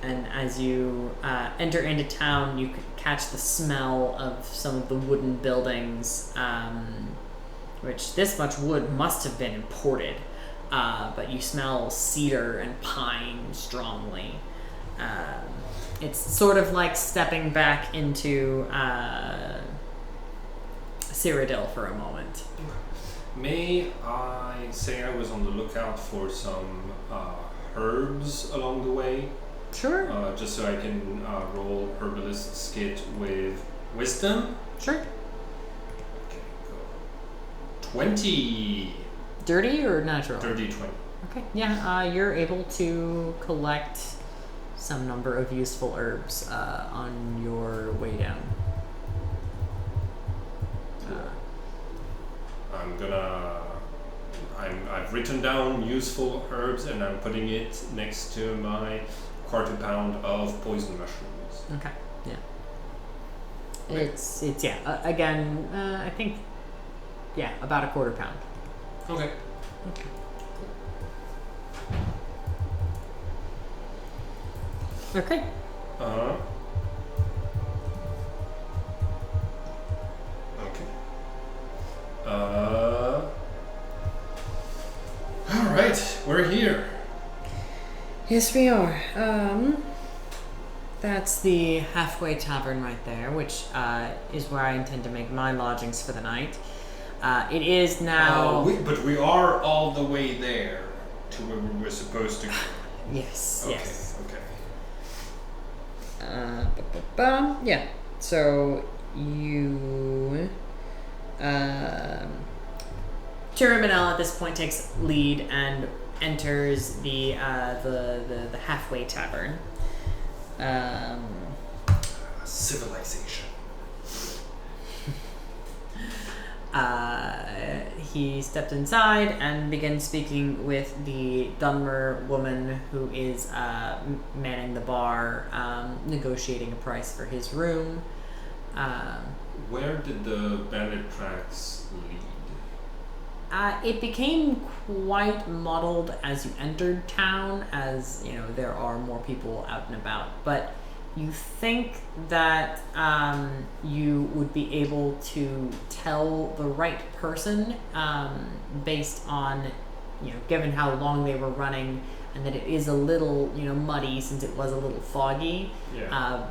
And as you enter into town, you could catch the smell of some of the wooden buildings, which this much wood must have been imported. But you smell cedar and pine strongly. It's sort of like stepping back into Cyrodiil for a moment. May I say I was on the lookout for some herbs along the way? Sure. Just so I can roll herbalist skit with wisdom? Sure. Okay, go. 20! Dirty or natural? Dirty 20. Okay, yeah, you're able to collect some number of useful herbs on your way down. I've written down useful herbs and I'm putting it next to my quarter pound of poison mushrooms. Okay, yeah. It's again, I think, yeah, about a quarter pound. Okay. Okay. Uh-huh. Okay. Alright, we're here. Yes, we are. That's the halfway tavern right there, which is where I intend to make my lodgings for the night. It is now... but we are all the way there to where we were supposed to go. Yes, Okay, yes. okay. Yeah, so you... Tiramanel at this point takes lead and enters the halfway tavern. Civilization. He stepped inside and began speaking with the Dunmer woman who is manning the bar, negotiating a price for his room. Where did the bandit tracks lead? It became quite muddled as you entered town, as you know there are more people out and about. But you think that you would be able to tell the right person based on, given how long they were running, and that it is a little, muddy since it was a little foggy. Yeah.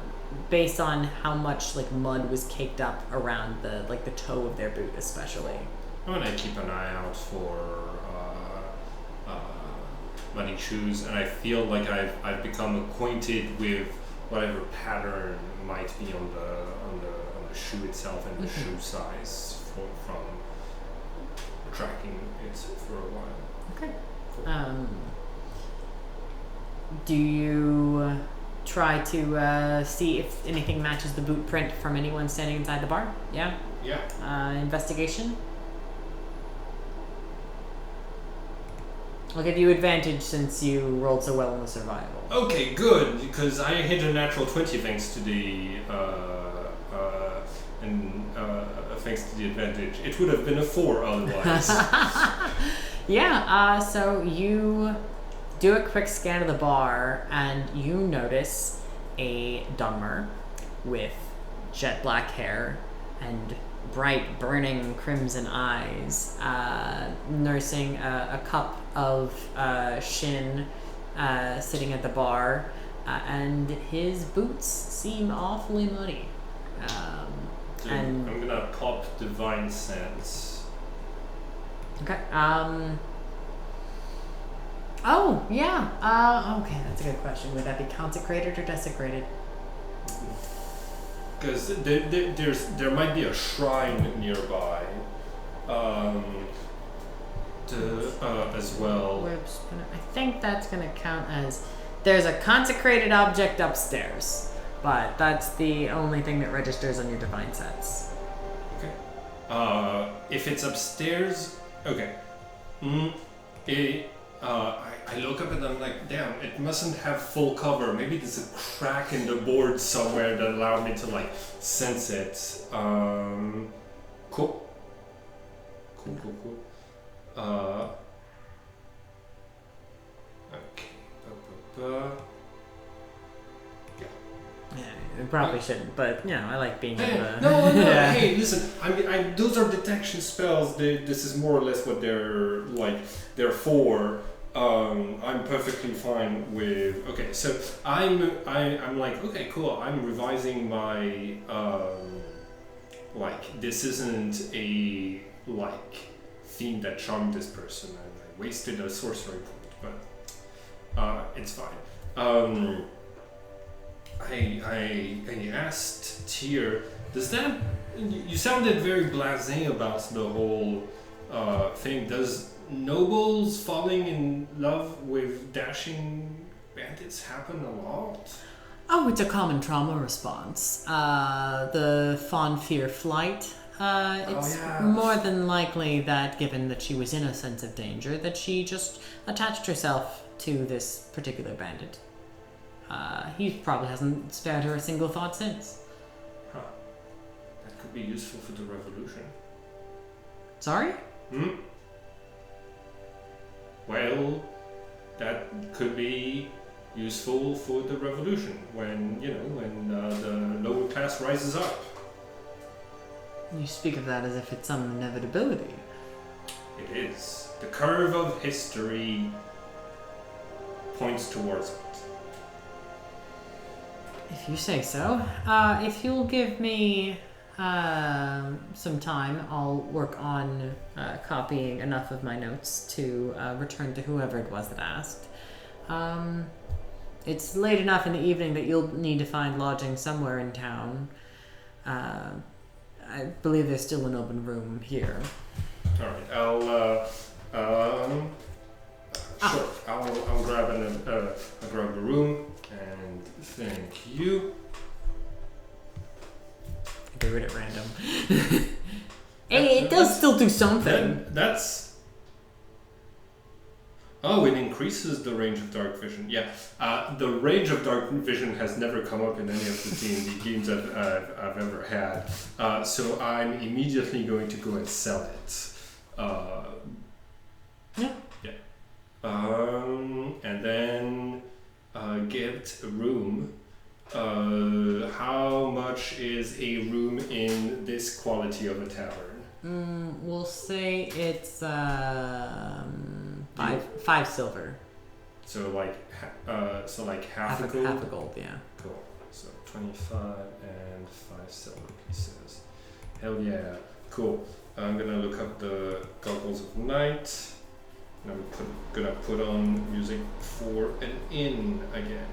Based on how much mud was caked up around the toe of their boot, especially. I'm gonna keep an eye out for muddy shoes, and I feel like I've become acquainted with whatever pattern might be on the shoe itself and the shoe size from tracking it for a while. Okay. Cool. Do you try to see if anything matches the boot print from anyone standing inside the bar? Yeah? Yeah. Investigation? I'll give you advantage since you rolled so well in the survival. Okay, good, because I hit a natural 20 thanks to the thanks to the advantage. It would have been a 4 otherwise. Yeah, so you do a quick scan of the bar and you notice a Dunmer with jet black hair and bright, burning crimson eyes, nursing a cup of shin, sitting at the bar, and his boots seem awfully muddy. And I'm gonna pop Divine Sense. okay. Oh yeah. Okay, that's a good question. Would that be consecrated or desecrated? Because there might be a shrine nearby, as well. I think that's gonna count as there's a consecrated object upstairs, but that's the only thing that registers on your divine sense. Okay. If it's upstairs, okay. I look up and I'm like, damn, it mustn't have full cover. Maybe there's a crack in the board somewhere that allowed me to like sense it. Cool. Okay. Yeah, it probably shouldn't, but you know, I like being able to. No. Yeah. Hey, listen. Those are detection spells. This is more or less what they're like. They're for. I'm perfectly fine with. Okay, so I'm like, okay, cool. I'm revising my like this isn't a like theme that charmed this person, and I wasted a sorcery point, but it's fine. I asked Tyr, does that you sounded very blasé about the whole thing. Does nobles falling in love with dashing bandits happen a lot? Oh, it's a common trauma response. The fond fear flight. It's more than likely that, given that she was in a sense of danger, that she just attached herself to this particular bandit. He probably hasn't spared her a single thought since. Huh. That could be useful for the revolution. Sorry? Well, that could be useful for the revolution when the lower class rises up. You speak of that as if it's some inevitability. It is. The curve of history points towards it. If you say so. If you'll give me some time, I'll work on copying enough of my notes to return to whoever it was that asked. It's late enough in the evening that you'll need to find lodging somewhere in town. I believe there's still an open room here. All right, sure. I'll grab I'll grab the room and thank you. I do it at random. Hey, it does still do something. That's. Oh, it increases the range of dark vision. Yeah, the range of dark vision has never come up in any of the D&D games I've ever had. So I'm immediately going to go and sell it. Yeah. And then get a room. How much is a room in this quality of a tavern? We'll say it's 5 silver. So like half a gold. Half a gold, yeah. Cool. So 25 and 5 silver pieces. Hell yeah. Cool. I'm gonna look up the Goggles of Night. And I'm gonna put on music for an inn again.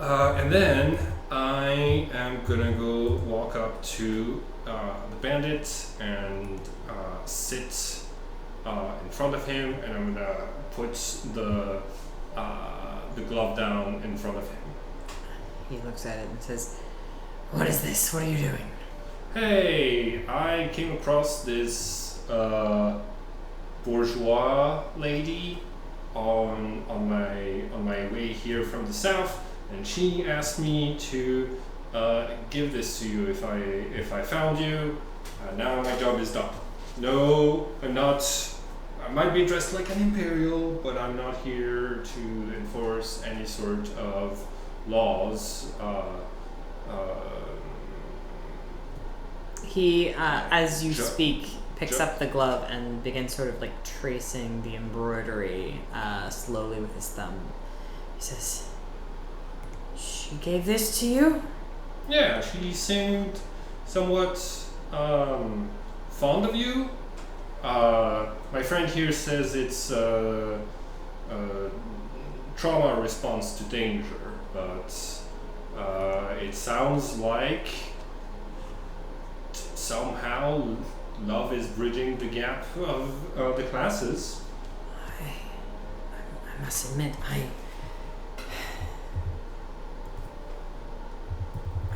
And then I am gonna go walk up to the bandit and sit in front of him, and I'm gonna put the glove down in front of him. He looks at it and says, "What is this? What are you doing?" Hey, I came across this bourgeois lady on my way here from the south, and she asked me to give this to you if I found you. Now my job is done. No, I'm not. I might be dressed like an imperial, but I'm not here to enforce any sort of laws. He, as you Ju- speak, picks ju- up the glove and begins sort of like tracing the embroidery slowly with his thumb. He says, "She gave this to you?" Yeah, she seemed somewhat fond of you. My friend here says it's trauma response to danger, but it sounds like somehow love is bridging the gap of the classes. I must admit, I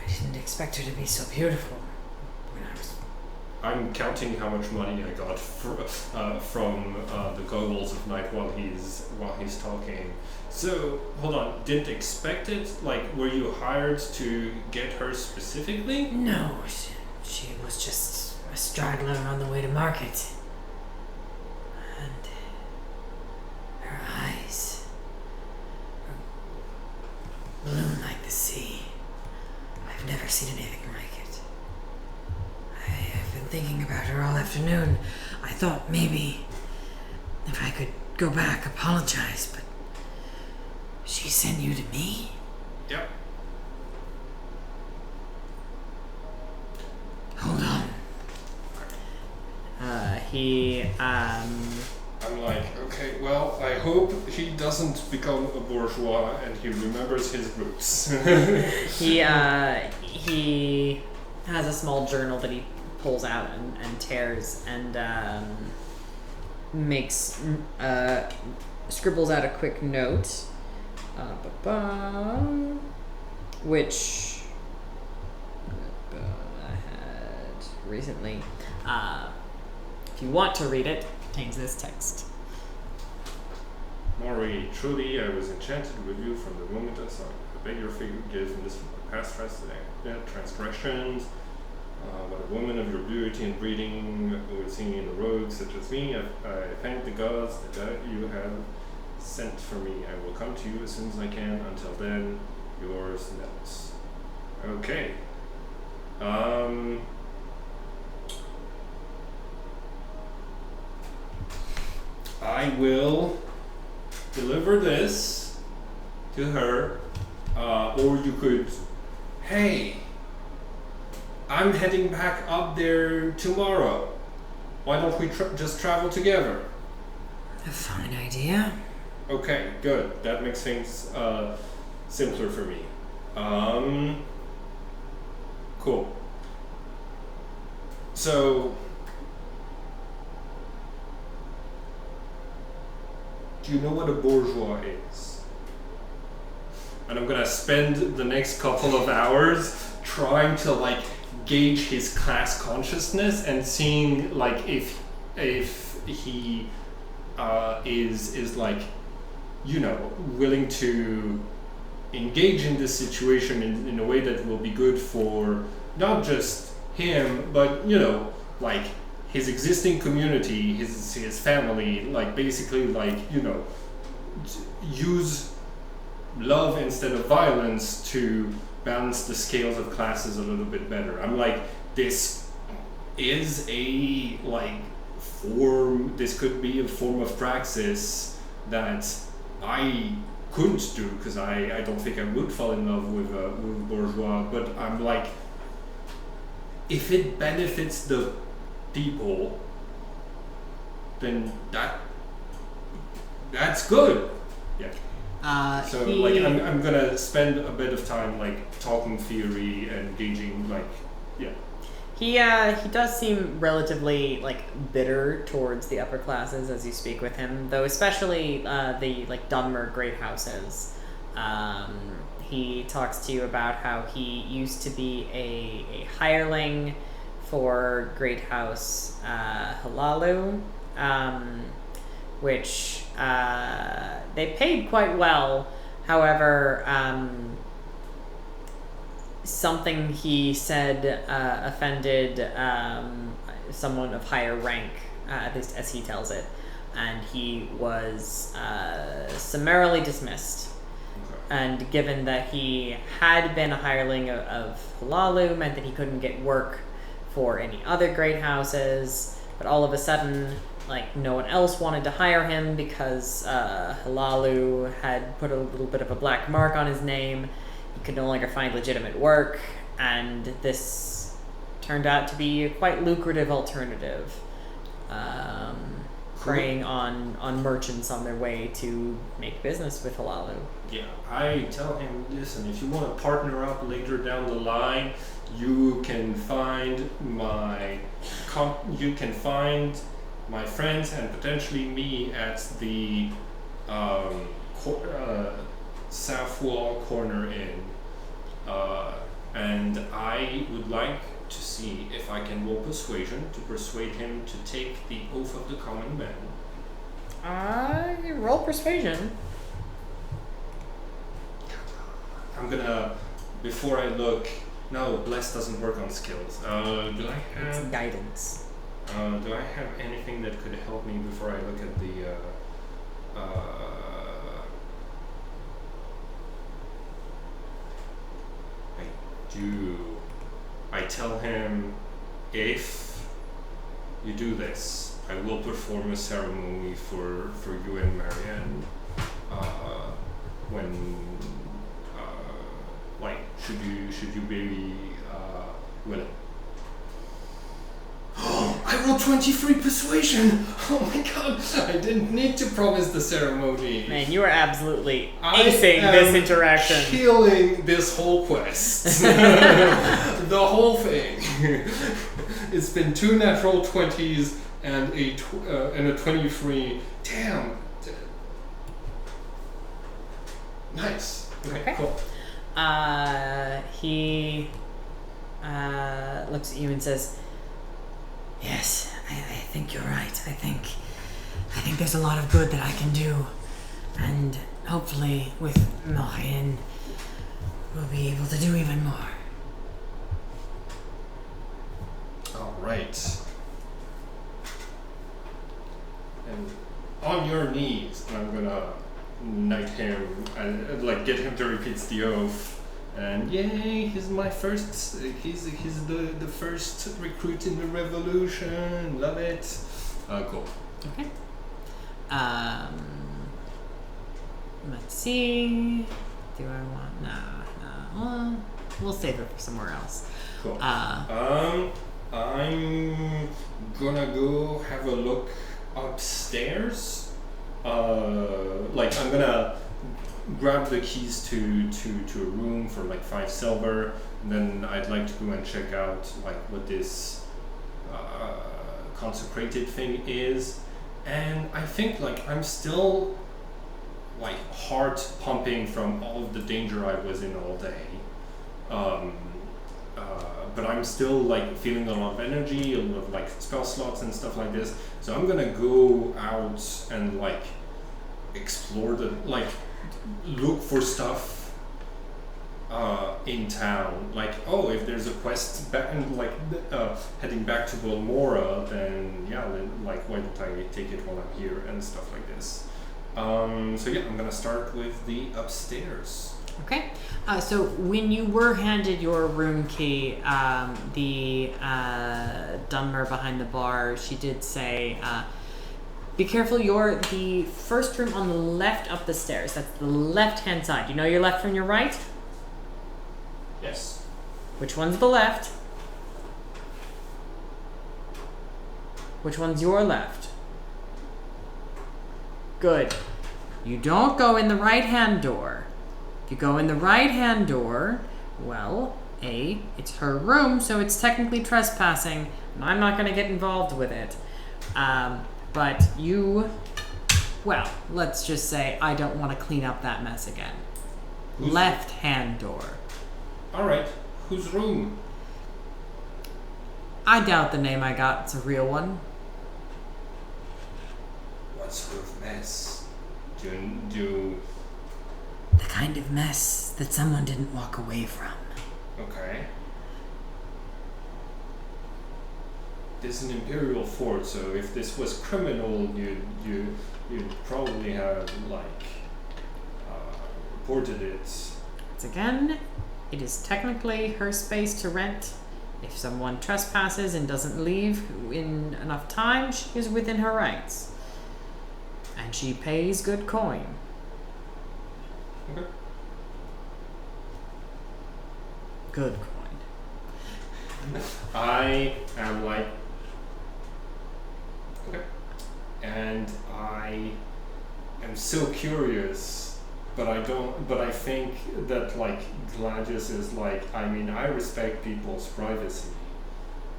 didn't expect her to be so beautiful when I was. I'm counting how much money I got from the goggles of night while he's talking. So hold on, didn't expect it? Like, were you hired to get her specifically? No, she was just a straggler on the way to market. And her eyes were blue like the sea. I've never seen anything like it. I have been thinking about her all afternoon. I thought maybe if I could go back, apologize, but she sent you to me? Yep. Hold on. I'm like, okay, well, I hope he doesn't become a bourgeois and he remembers his roots. He has a small journal that he pulls out and tears and makes scribbles out a quick note, which I had recently. If you want to read it, it contains this text. Maury, truly I was enchanted with you from the moment I saw you. I beg your forgiveness for my past transgressions. But a woman of your beauty and breeding would see in a rogue such as me. I thank the gods that you have sent for me. I will come to you as soon as I can. Until then, yours, Nels. Okay. I will deliver this to her, or you could, hey, I'm heading back up there tomorrow. Why don't we just travel together? A fine idea. Okay, good. That makes things simpler for me. Cool. So, do you know what a bourgeois is? And I'm gonna spend the next couple of hours trying to like gauge his class consciousness and seeing like if he is like, you know, willing to engage in this situation in a way that will be good for not just him, but you know, like his existing community, his family, like basically like, you know, use love instead of violence to balance the scales of classes a little bit better. I'm like, this is a like form, this could be a form of praxis that I couldn't do because I don't think I would fall in love with bourgeois, but I'm like, if it benefits the people, then that's good. Yeah. So like I'm gonna spend a bit of time like talking theory and gauging like, yeah. He does seem relatively like bitter towards the upper classes as you speak with him, though especially the like Dunmer great houses. He talks to you about how he used to be a hireling for Great House Halalu, which they paid quite well. However, something he said offended someone of higher rank, at least as he tells it, and he was summarily dismissed. And given that he had been a hireling of Halalu, meant that he couldn't get work for any other great houses, but all of a sudden, like, no one else wanted to hire him because Halalu had put a little bit of a black mark on his name. He could no longer find legitimate work, and this turned out to be a quite lucrative alternative. Preying on merchants on their way to make business with Halalu. Yeah, I tell him, listen, if you want to partner up later down the line, you can find my friends and potentially me at the South Wall Corner Inn, and I would like to see if I can roll persuasion to persuade him to take the oath of the common man. Roll persuasion. I'm gonna, before I look, no, bless doesn't work on skills. Do I have? It's guidance. Do I have anything that could help me before I look at the? I do. I tell him, if you do this, I will perform a ceremony for you and Marianne. When should you be willing? I rolled 23 persuasion! Oh my god, I didn't need to promise the ceremony. Man, you are absolutely acing this interaction. Killing this whole quest. The whole thing. It's been 2 natural 20s and a 23. Damn. Nice. Okay, cool. He looks at you and says, "Yes, I think you're right. I think there's a lot of good that I can do, and hopefully with Marianne, we'll be able to do even more." All right. And on your knees, I'm gonna knight him and get him to repeat the oath. And yay, he's my first. He's the first recruit in the revolution. Love it. Cool. Okay. Let's see. Do I want? No. Well, we'll save it for somewhere else. Cool. I'm gonna go have a look upstairs. I'm gonna grab the keys to a room for 5 silver, and then I'd like to go and check out what this consecrated thing is. And I think I'm still heart pumping from all of the danger I was in all day, but I'm still feeling a lot of energy, a lot of spell slots and stuff like this. So I'm gonna go out and explore look for stuff in town. If there's a quest back and heading back to Balmora, then why don't I take it while I'm here and stuff like this. I'm gonna start with the upstairs. Okay. So when you were handed your room key, the Dunmer behind the bar, she did say, be careful, you're the first room on the left up the stairs. That's the left-hand side. You know your left from your right? Yes. Which one's the left? Which one's your left? Good. You don't go in the right-hand door. If you go in the right-hand door, well, it's her room, so it's technically trespassing, and I'm not going to get involved with it. But let's just say I don't want to clean up that mess again. Left-hand door. Alright, whose room? I doubt the name I got's a real one. What sort of mess? Do The kind of mess that someone didn't walk away from. Okay. This is an imperial fort, so if this was criminal, you'd probably have reported it. It's again, it is technically her space to rent. If someone trespasses and doesn't leave in enough time, she is within her rights. And she pays good coin. Okay. Good coin. I am like, okay, and I am so curious, but I think that like Gladius is like, I mean, I respect people's privacy,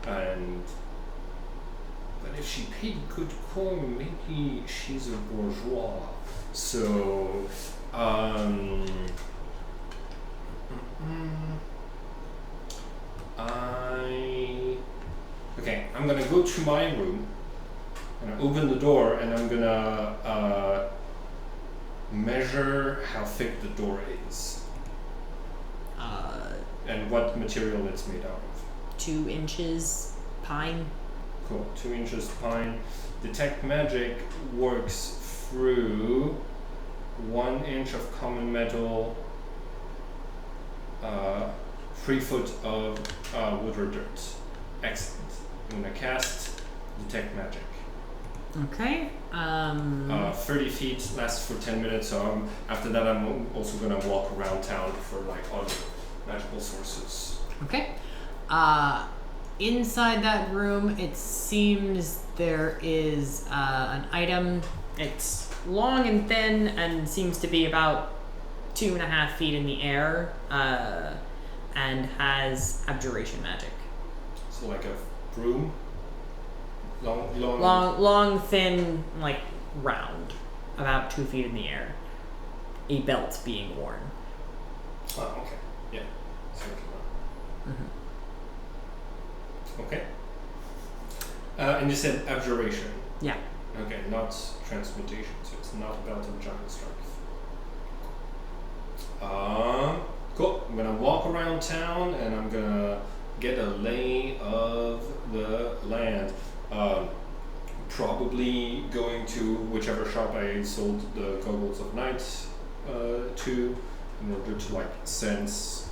but if she paid good coin, maybe she's a bourgeois. So, I'm gonna go to my room and open the door, and I'm gonna measure how thick the door is and what material it's made out of. 2 inches pine. Cool. 2 inches pine. Detect magic works through 1 inch of common metal, 3 foot of wood or dirt. Excellent. I'm gonna cast detect magic. Okay. 30 feet lasts for 10 minutes. So after that, I'm also gonna walk around town for like other magical sources. Okay. Inside that room, it seems there is an item. It's long and thin and seems to be about 2.5 feet in the air, and has abjuration magic. So like a broom. Long, thin, like round, about 2 feet in the air. A belt being worn. Oh, okay. Yeah. Okay. And you said abjuration. Yeah. Okay, not transmutation, so it's not a belt of giant strength. Cool. I'm gonna walk around town and I'm gonna get a lay of the land. Probably going to whichever shop I sold the goggles of night to, in order to like sense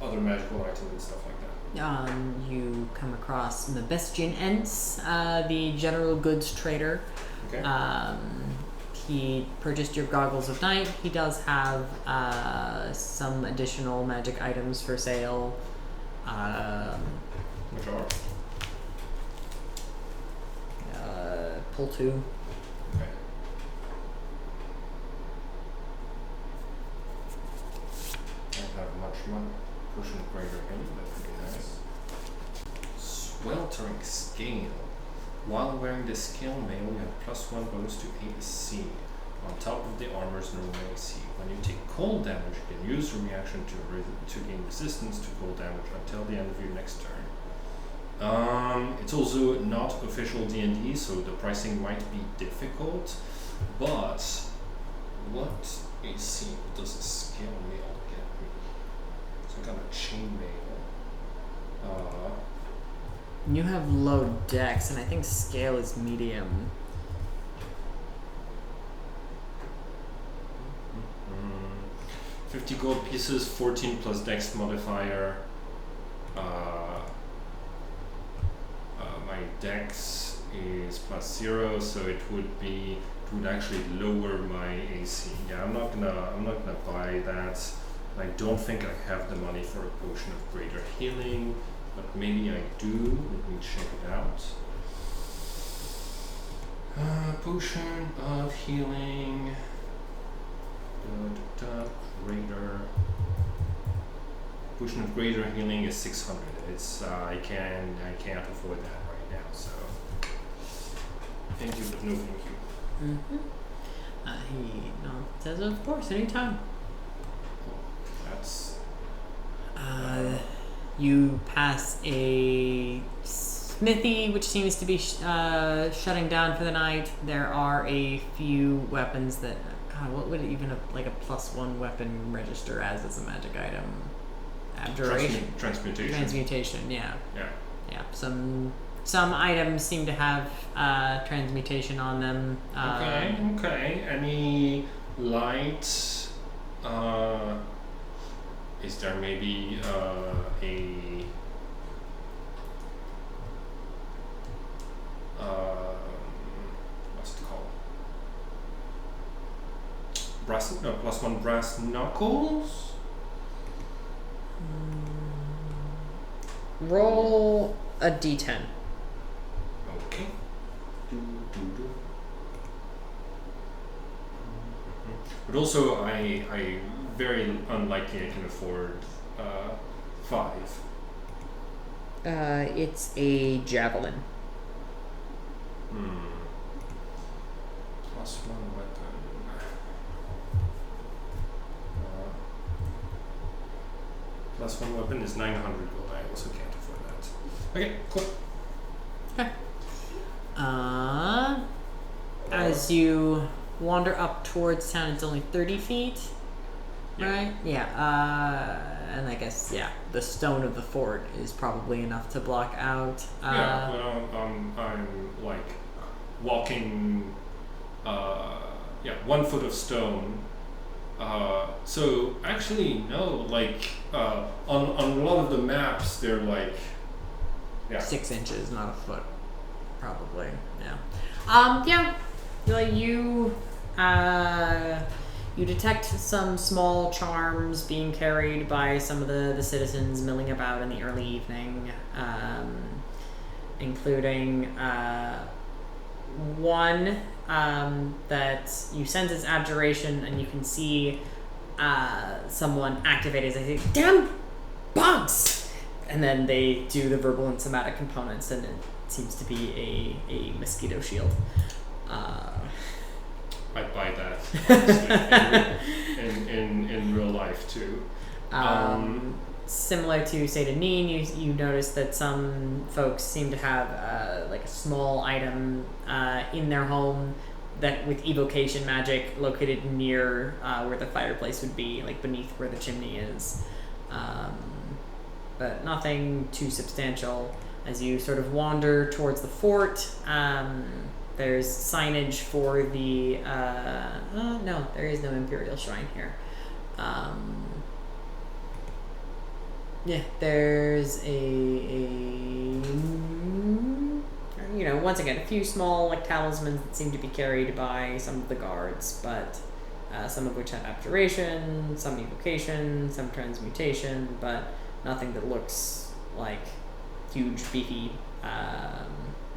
other magical items and stuff like that. You come across Mabestian Ents, the general goods trader. Okay. He purchased your goggles of night. He does have some additional magic items for sale. Which are? Pull 2. Okay. I don't have much money. Potion of greater healing, that would be nice. Sweltering scale. While wearing this scale mail, you have +1 bonus to AC on top of the armor's normal AC. When you take cold damage, you can use your reaction to gain resistance to cold damage until the end of your next turn. It's also not official D&D, so the pricing might be difficult, but what AC does a scale mail get me? Some kind of chain mail. You have low dex, and I think scale is medium. 50 gold pieces, 14 plus dex modifier. My dex is +0, so it would actually lower my AC. Yeah, I'm not gonna buy that. I don't think I have the money for a potion of greater healing, but maybe I do. Let me check it out. Potion of healing. Greater. Potion of greater healing is 600. It's I can't afford that right now. So thank you, but no thank you. He says, of course, anytime. That's. You pass a smithy, which seems to be shutting down for the night. There are a few weapons that. God, what would even a +1 weapon register as a magic item? Abjuration. Transmutation. Transmutation. Yeah. Yeah. Yeah. Some items seem to have transmutation on them. Okay. Any light is there maybe a what's it called? +1 brass knuckles? Roll a d10. Okay. But also, I very unlikely I can afford 5. It's a javelin. +1 weapon. +1 weapon is 900 gold. I also can't afford that. Okay, cool. Okay. As you wander up towards town, it's only 30 feet, right? Yeah. And I guess, yeah, the stone of the fort is probably enough to block out. I'm like walking, 1 foot of stone. So actually, no, like on a lot of the maps, they're like 6 inches, not a foot, probably. Yeah. Yeah. Like you detect some small charms being carried by some of the citizens milling about in the early evening, including one that you sense its abjuration, and you can see someone activate as they say, "Damn bugs!" And then they do the verbal and somatic components, and it seems to be a mosquito shield. I buy that in real life too. Similar to Saint Denis, you notice that some folks seem to have like a small item in their home that with evocation magic located near where the fireplace would be, like beneath where the chimney is. But nothing too substantial. As you sort of wander towards the fort, there's signage for the... no, there is no Imperial Shrine here. Yeah, there's once again, a few small like talismans that seem to be carried by some of the guards, but some of which have abjuration, some evocation, some transmutation, but nothing that looks like huge, beefy,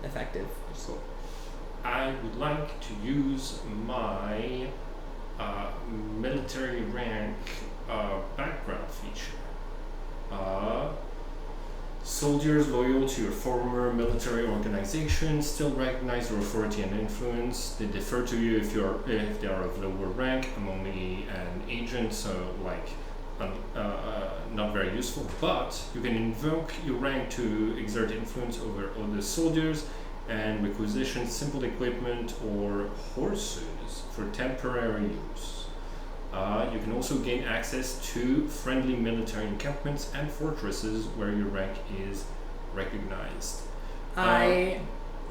effective. So I would like to use my military rank background feature. Soldiers loyal to your former military organization still recognize your authority and influence. They defer to you if they are of lower rank. I'm only an agent, so not very useful. But you can invoke your rank to exert influence over other soldiers and requisition simple equipment or horses for temporary use. You can also gain access to friendly military encampments and fortresses where your rank is recognized. I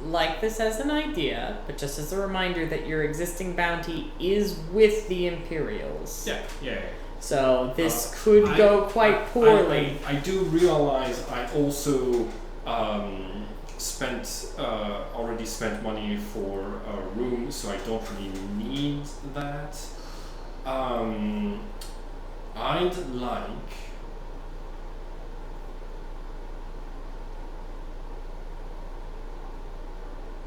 like this as an idea, but just as a reminder that your existing bounty is with the Imperials. Yeah. So this could go quite poorly. I do realize I also already spent money for a room, so I don't really need that. I'd like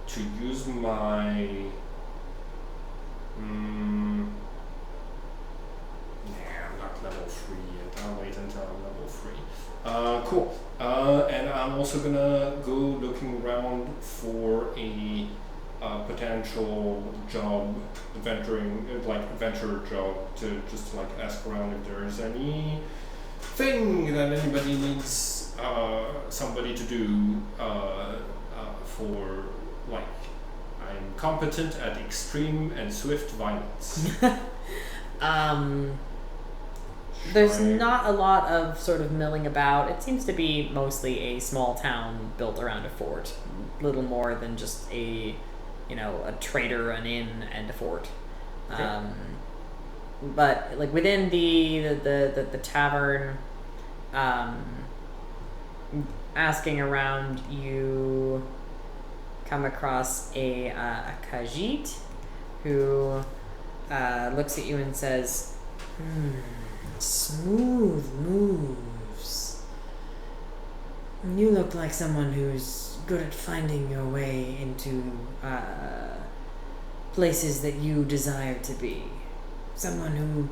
to use my I'm not level 3 yet. I'll wait until I'm level 3. Cool. And I'm also gonna go looking around for a potential job, adventure job, to just like ask around if there's any thing that anybody needs somebody to do for, like, I'm competent at extreme and swift violence. There's not a lot of sort of milling about. It seems to be mostly a small town built around a fort. Little more than just a trader, an inn, and a fort. Okay. but like within the tavern, asking around, you come across a Khajiit who looks at you and says, smooth moves. You look like someone who's good at finding your way into places that you desire to be. Someone who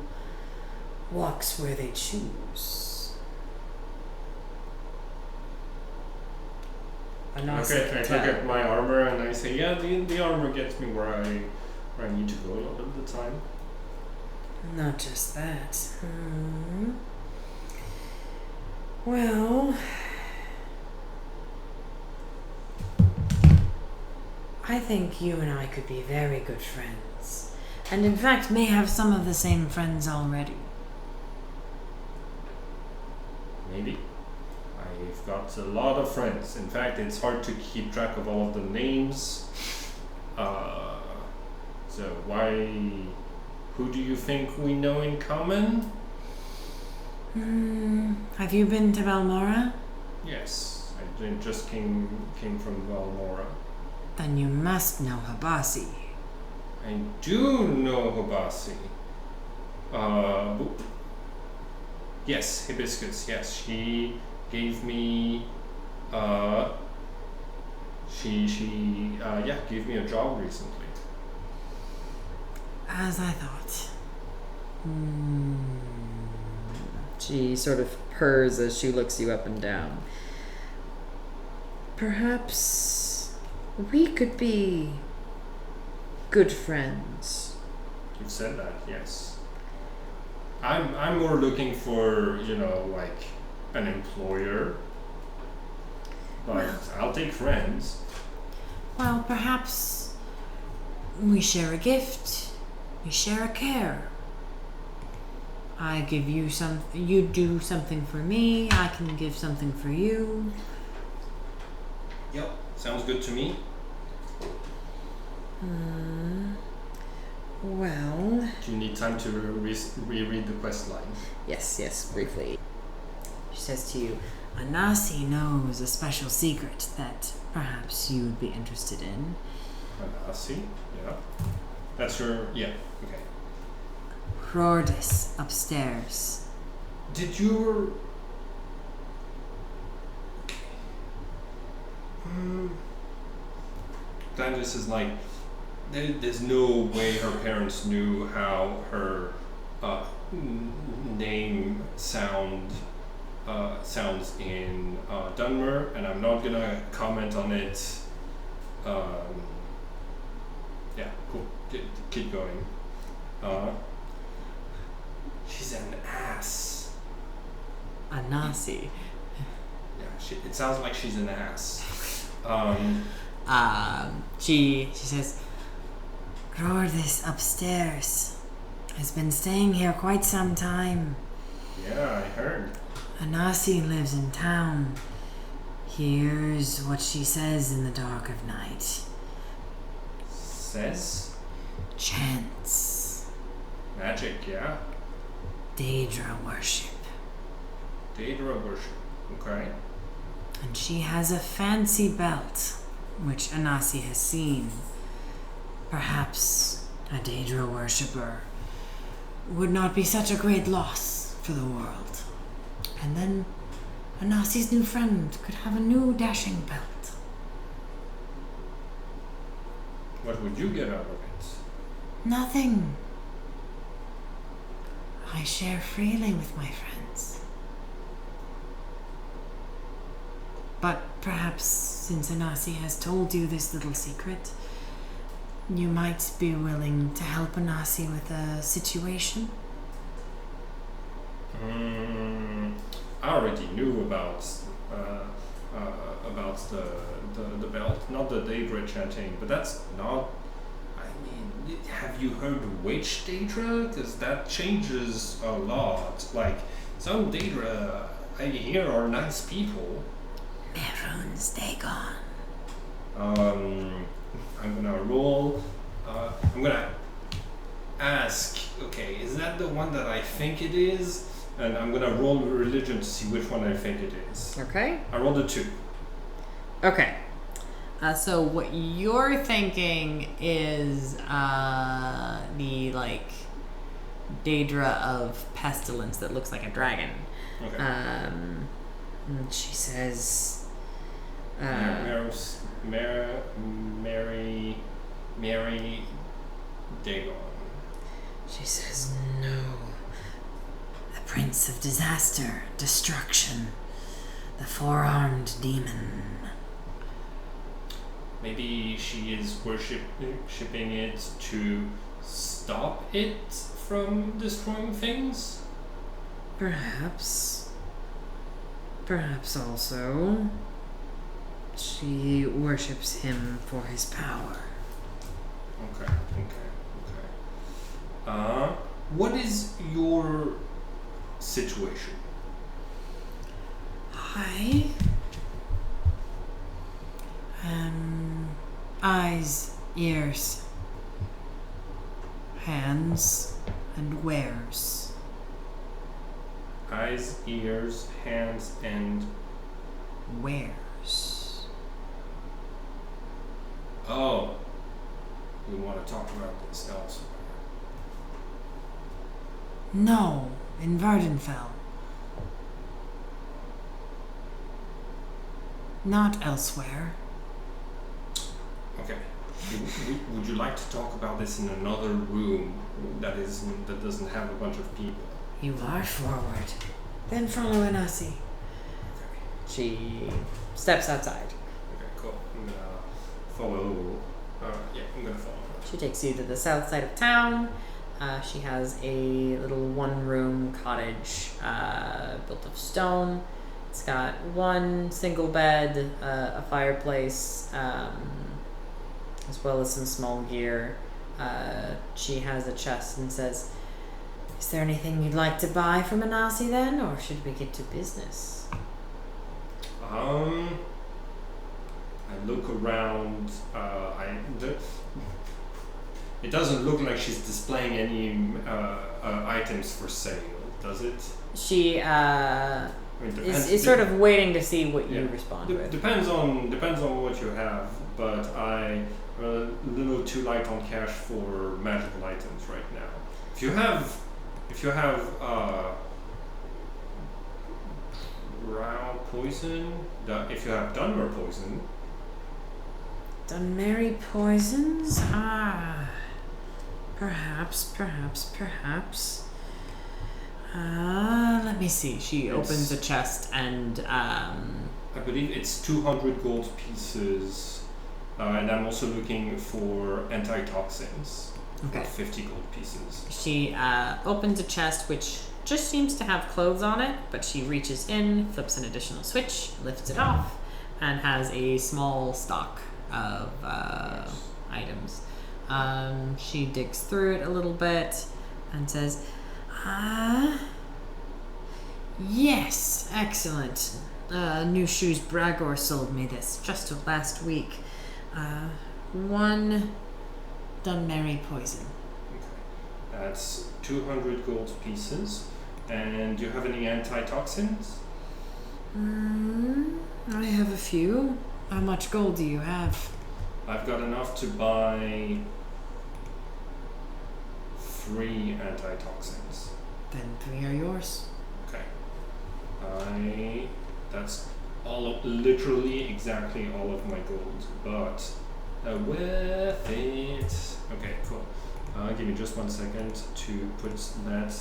walks where they choose. Okay, I look at my armor and I say, yeah, the armor gets me where I need to go a lot of the time. Not just that. Well, I think you and I could be very good friends. And in fact, may have some of the same friends already. Maybe. I've got a lot of friends. In fact, it's hard to keep track of all of the names. So who do you think we know in common? Have you been to Valmora? Yes, I just came from Valmora. Then you must know Habasi. I do know Habasi. Yes, Hibiscus, yes. She gave me gave me a job recently. As I thought. She sort of purrs as she looks you up and down. Perhaps we could be good friends. You've said that, yes. I'm more looking for, like an employer. But I'll take friends. Well, perhaps we share a gift. We share a care. I give you something, you do something for me, I can give something for you. Yep, sounds good to me. Well... Do you need time to reread the quest line? Yes, briefly. She says to you, Anasi knows a special secret that perhaps you would be interested in. Anasi? Yeah. That's your... yeah, okay. Rordis upstairs. Did your... Gladys is like... There's no way her parents knew how her name sounds in Dunmer, and I'm not gonna comment on it. Yeah, cool. Keep going. She's an ass. Anasi. Yeah, it sounds like she's an ass. She says, Rordis upstairs has been staying here quite some time. Yeah, I heard. Anasi lives in town. Here's what she says in the dark of night. Says? Chants. Magic, yeah? Daedra worship. Daedra worship, okay. And she has a fancy belt, which Anasi has seen. Perhaps a Daedra worshipper would not be such a great loss for the world. And then Anasi's new friend could have a new dashing belt. What would you get out of it? Nothing. I share freely with my friends. But perhaps, since Anasi has told you this little secret, you might be willing to help Anasi with a situation? I already knew about the belt, not the Daedra chanting, but that's not... I mean, have you heard which Daedra? Because that changes a lot. Like, some Daedra I hear are nice people. Maroons, they gone. I'm gonna roll. I'm gonna ask okay, is that the one that I think it is? And I'm gonna roll religion to see which one I think it is. Okay. I rolled a 2. Okay. So what you're thinking is the like Daedra of pestilence that looks like a dragon. Okay. And she says, Mary Dagon. She says, no. The Prince of Disaster, Destruction, the four-armed demon. Maybe she is worshipping it to stop it from destroying things? Perhaps. Perhaps also she worships him for his power. Okay. What is your situation? I eyes, ears, hands, and wares. Eyes, ears, hands, and wares. Oh, we want to talk about this elsewhere. No, in Vardenfell. Not elsewhere. Okay. Would you like to talk about this in another room that doesn't have a bunch of people? You are forward. Then follow Anasi. Okay. She steps outside. Okay, cool. I'm gonna follow. I'm gonna follow. She takes you to the south side of town. She has a little one-room cottage built of stone. It's got one single bed, a fireplace, as well as some small gear. She has a chest and says, "Is there anything you'd like to buy from Anasi then, or should we get to business?" I look around. It doesn't look like she's displaying any items for sale, does it? She I mean, is sort of waiting to see what you respond with. Depends on what you have, but I'm a little too light on cash for magical items right now. If you have drow poison, if you have Dunmer poison. Dunmeri poisons? Perhaps. Let me see. She opens a chest and I believe it's 200 gold pieces, and I'm also looking for antitoxins. Okay. 50 gold pieces. She opens a chest which just seems to have clothes on it, but she reaches in, flips an additional switch, lifts it off, and has a small stock of items. She digs through it a little bit and says, yes, excellent. New Shoes Bragor sold me this just last week. 1 Dunmeri poison. Okay. That's 200 gold pieces. And do you have any antitoxins? I have a few. How much gold do you have? I've got enough to buy 3 antitoxins. Then 3 are yours. Okay. That's literally exactly all of my gold, but worth it. Okay, cool. Give me just 1 second to put that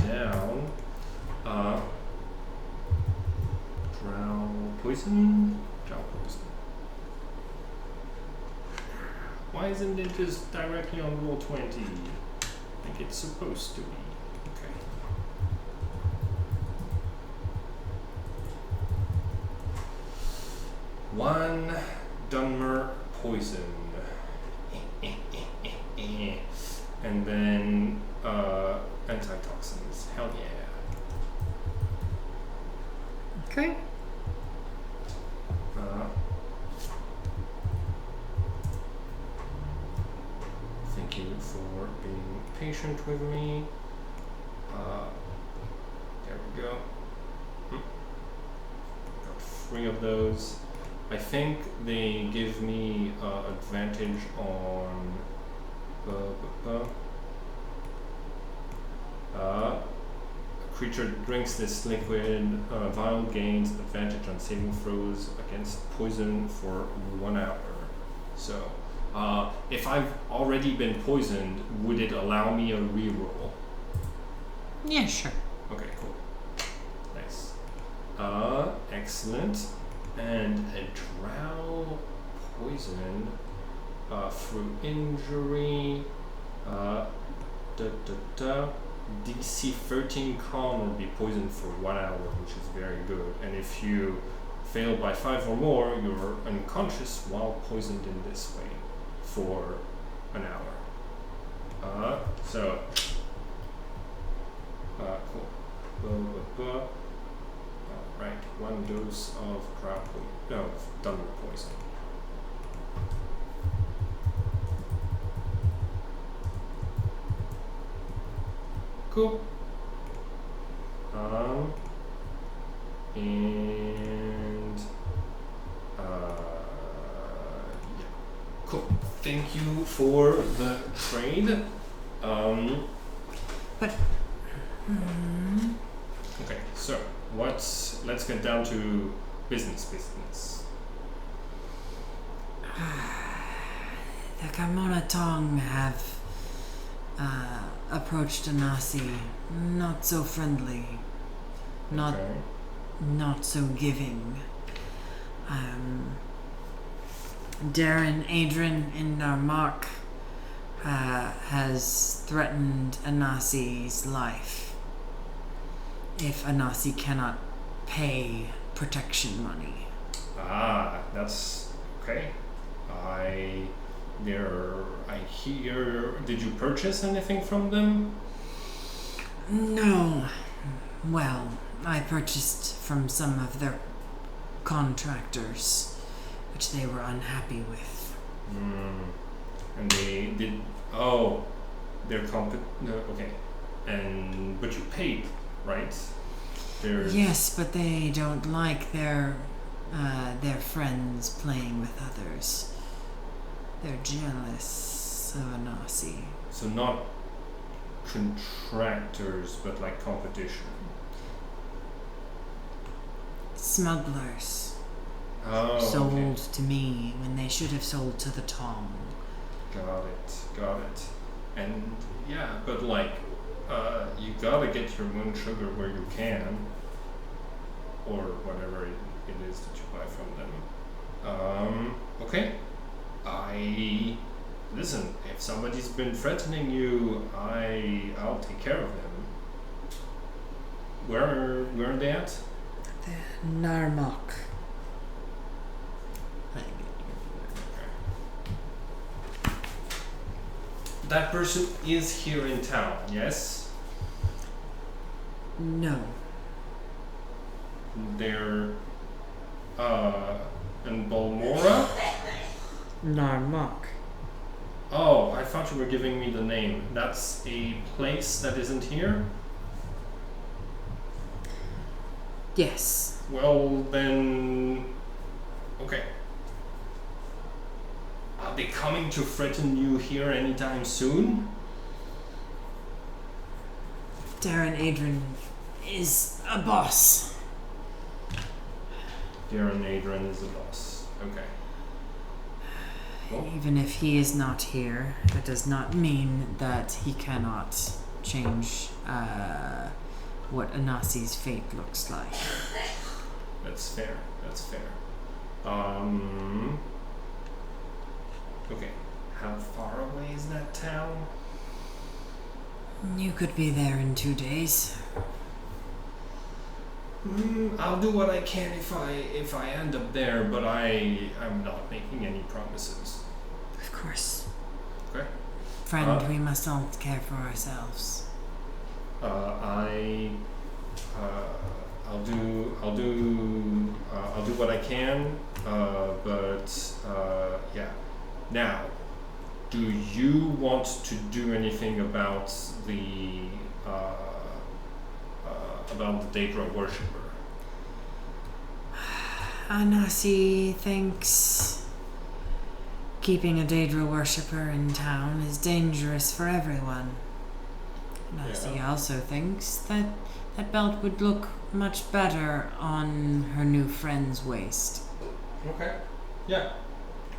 down. Drow poison. Why isn't it just directly on roll 20? Like it's supposed to be. Okay. One Dunmer poison. And then antitoxins. Hell yeah. Okay. Thinking for being patient with me. There we go. Got 3 of those. I think they give me advantage on a creature drinks this liquid vial gains advantage on saving throws against poison for 1 hour. So if I've already been poisoned, would it allow me a reroll? Yeah, sure. Okay, cool. Nice. Excellent. And a drow poison through injury. DC 13 con will be poisoned for 1 hour, which is very good. And if you fail by 5 or more, you're unconscious while poisoned in this way for an hour. Cool. Alright, 1 dose of Dunmer poison. Cool. Yeah. Cool. Thank you for the trade. But. Okay, so let's get down to business. The Carmona Tong have approached Anasi, not so friendly, not so giving. Darren Adrian in Narmak has threatened Anasi's life if Anasi cannot pay protection money. That's okay. I hear. Did you purchase anything from them? No. Well, I purchased from some of their contractors, which they were unhappy with. And they did. Oh, their no, okay. But you paid, right? Yes, but they don't like their friends playing with others. They're jealous of Anasi. So not contractors, but like competition. Smugglers. Oh, sold to me when they should have sold to the Tong. Got it. And yeah, but like, you gotta get your moon sugar where you can, or whatever it is that you buy from them. Okay. Listen, if somebody's been threatening you, I'll take care of them. Where are they at? The Narmak. That person is here in town, yes? No. They're in Balmora? Narmak. Oh, I thought you were giving me the name. That's a place that isn't here? Yes. Well, then... Okay. Are they coming to threaten you here anytime soon? Darren Adrian is a boss. Darren Adrian is a boss. Okay. Cool. Even if he is not here, that does not mean that he cannot change what Anasi's fate looks like. That's fair. Okay. How far away is that town? You could be there in 2 days. I'll do what I can if I end up there, but I'm not making any promises. Of course. Okay. Friend, we must all care for ourselves. I'll do what I can. But yeah. Now, do you want to do anything about the Daedra worshipper? Anasi thinks keeping a Daedra worshipper in town is dangerous for everyone. Anasi also thinks that that belt would look much better on her new friend's waist. Okay. Yeah,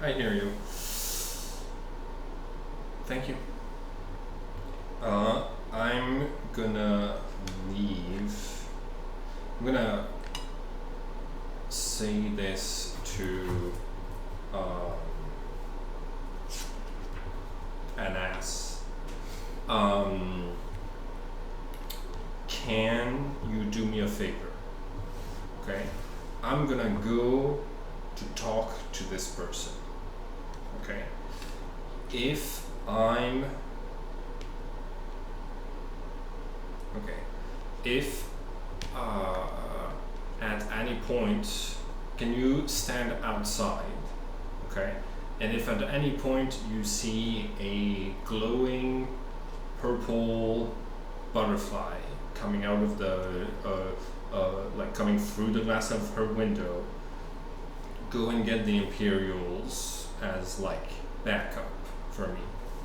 I hear you. Thank you. I'm gonna leave. I'm gonna say this to an ass. Can you do me a favor? Okay? I'm gonna go to talk to this person. Okay? If I'm at any point, can you stand outside? Okay? And if at any point you see a glowing purple butterfly coming out of the like coming through the glass of her window, go and get the Imperials as like backup for me,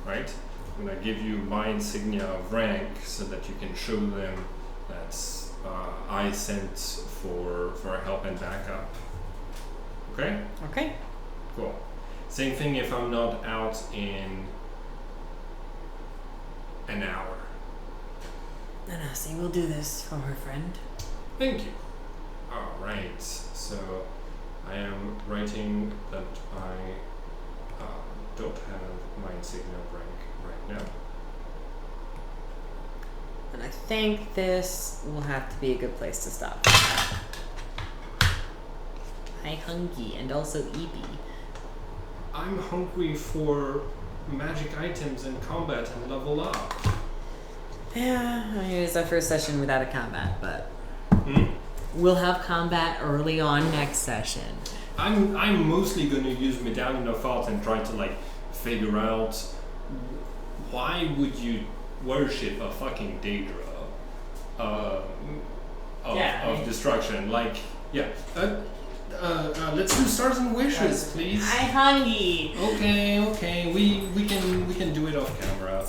right? I'm gonna give you my insignia of rank so that you can show them that I sent for help and backup. Okay? Okay. Cool. Same thing if I'm not out in an hour. Anasi will do this for her friend. Thank you. Alright, so I am writing that I don't have my insignia of rank right now. And I think this will have to be a good place to stop. Hi, Hunky, and also Eepy. I'm hungry for magic items and combat and level up. Yeah, I mean, it's our first session without a combat, but Hmm? we'll have combat early on next session. I'm mostly going to use Medallion of Thought and try to like figure out why would you worship a fucking Daedra of destruction. Like, yeah. Let's do stars and wishes, please. Hi, Hunky. Okay. We can do it off camera.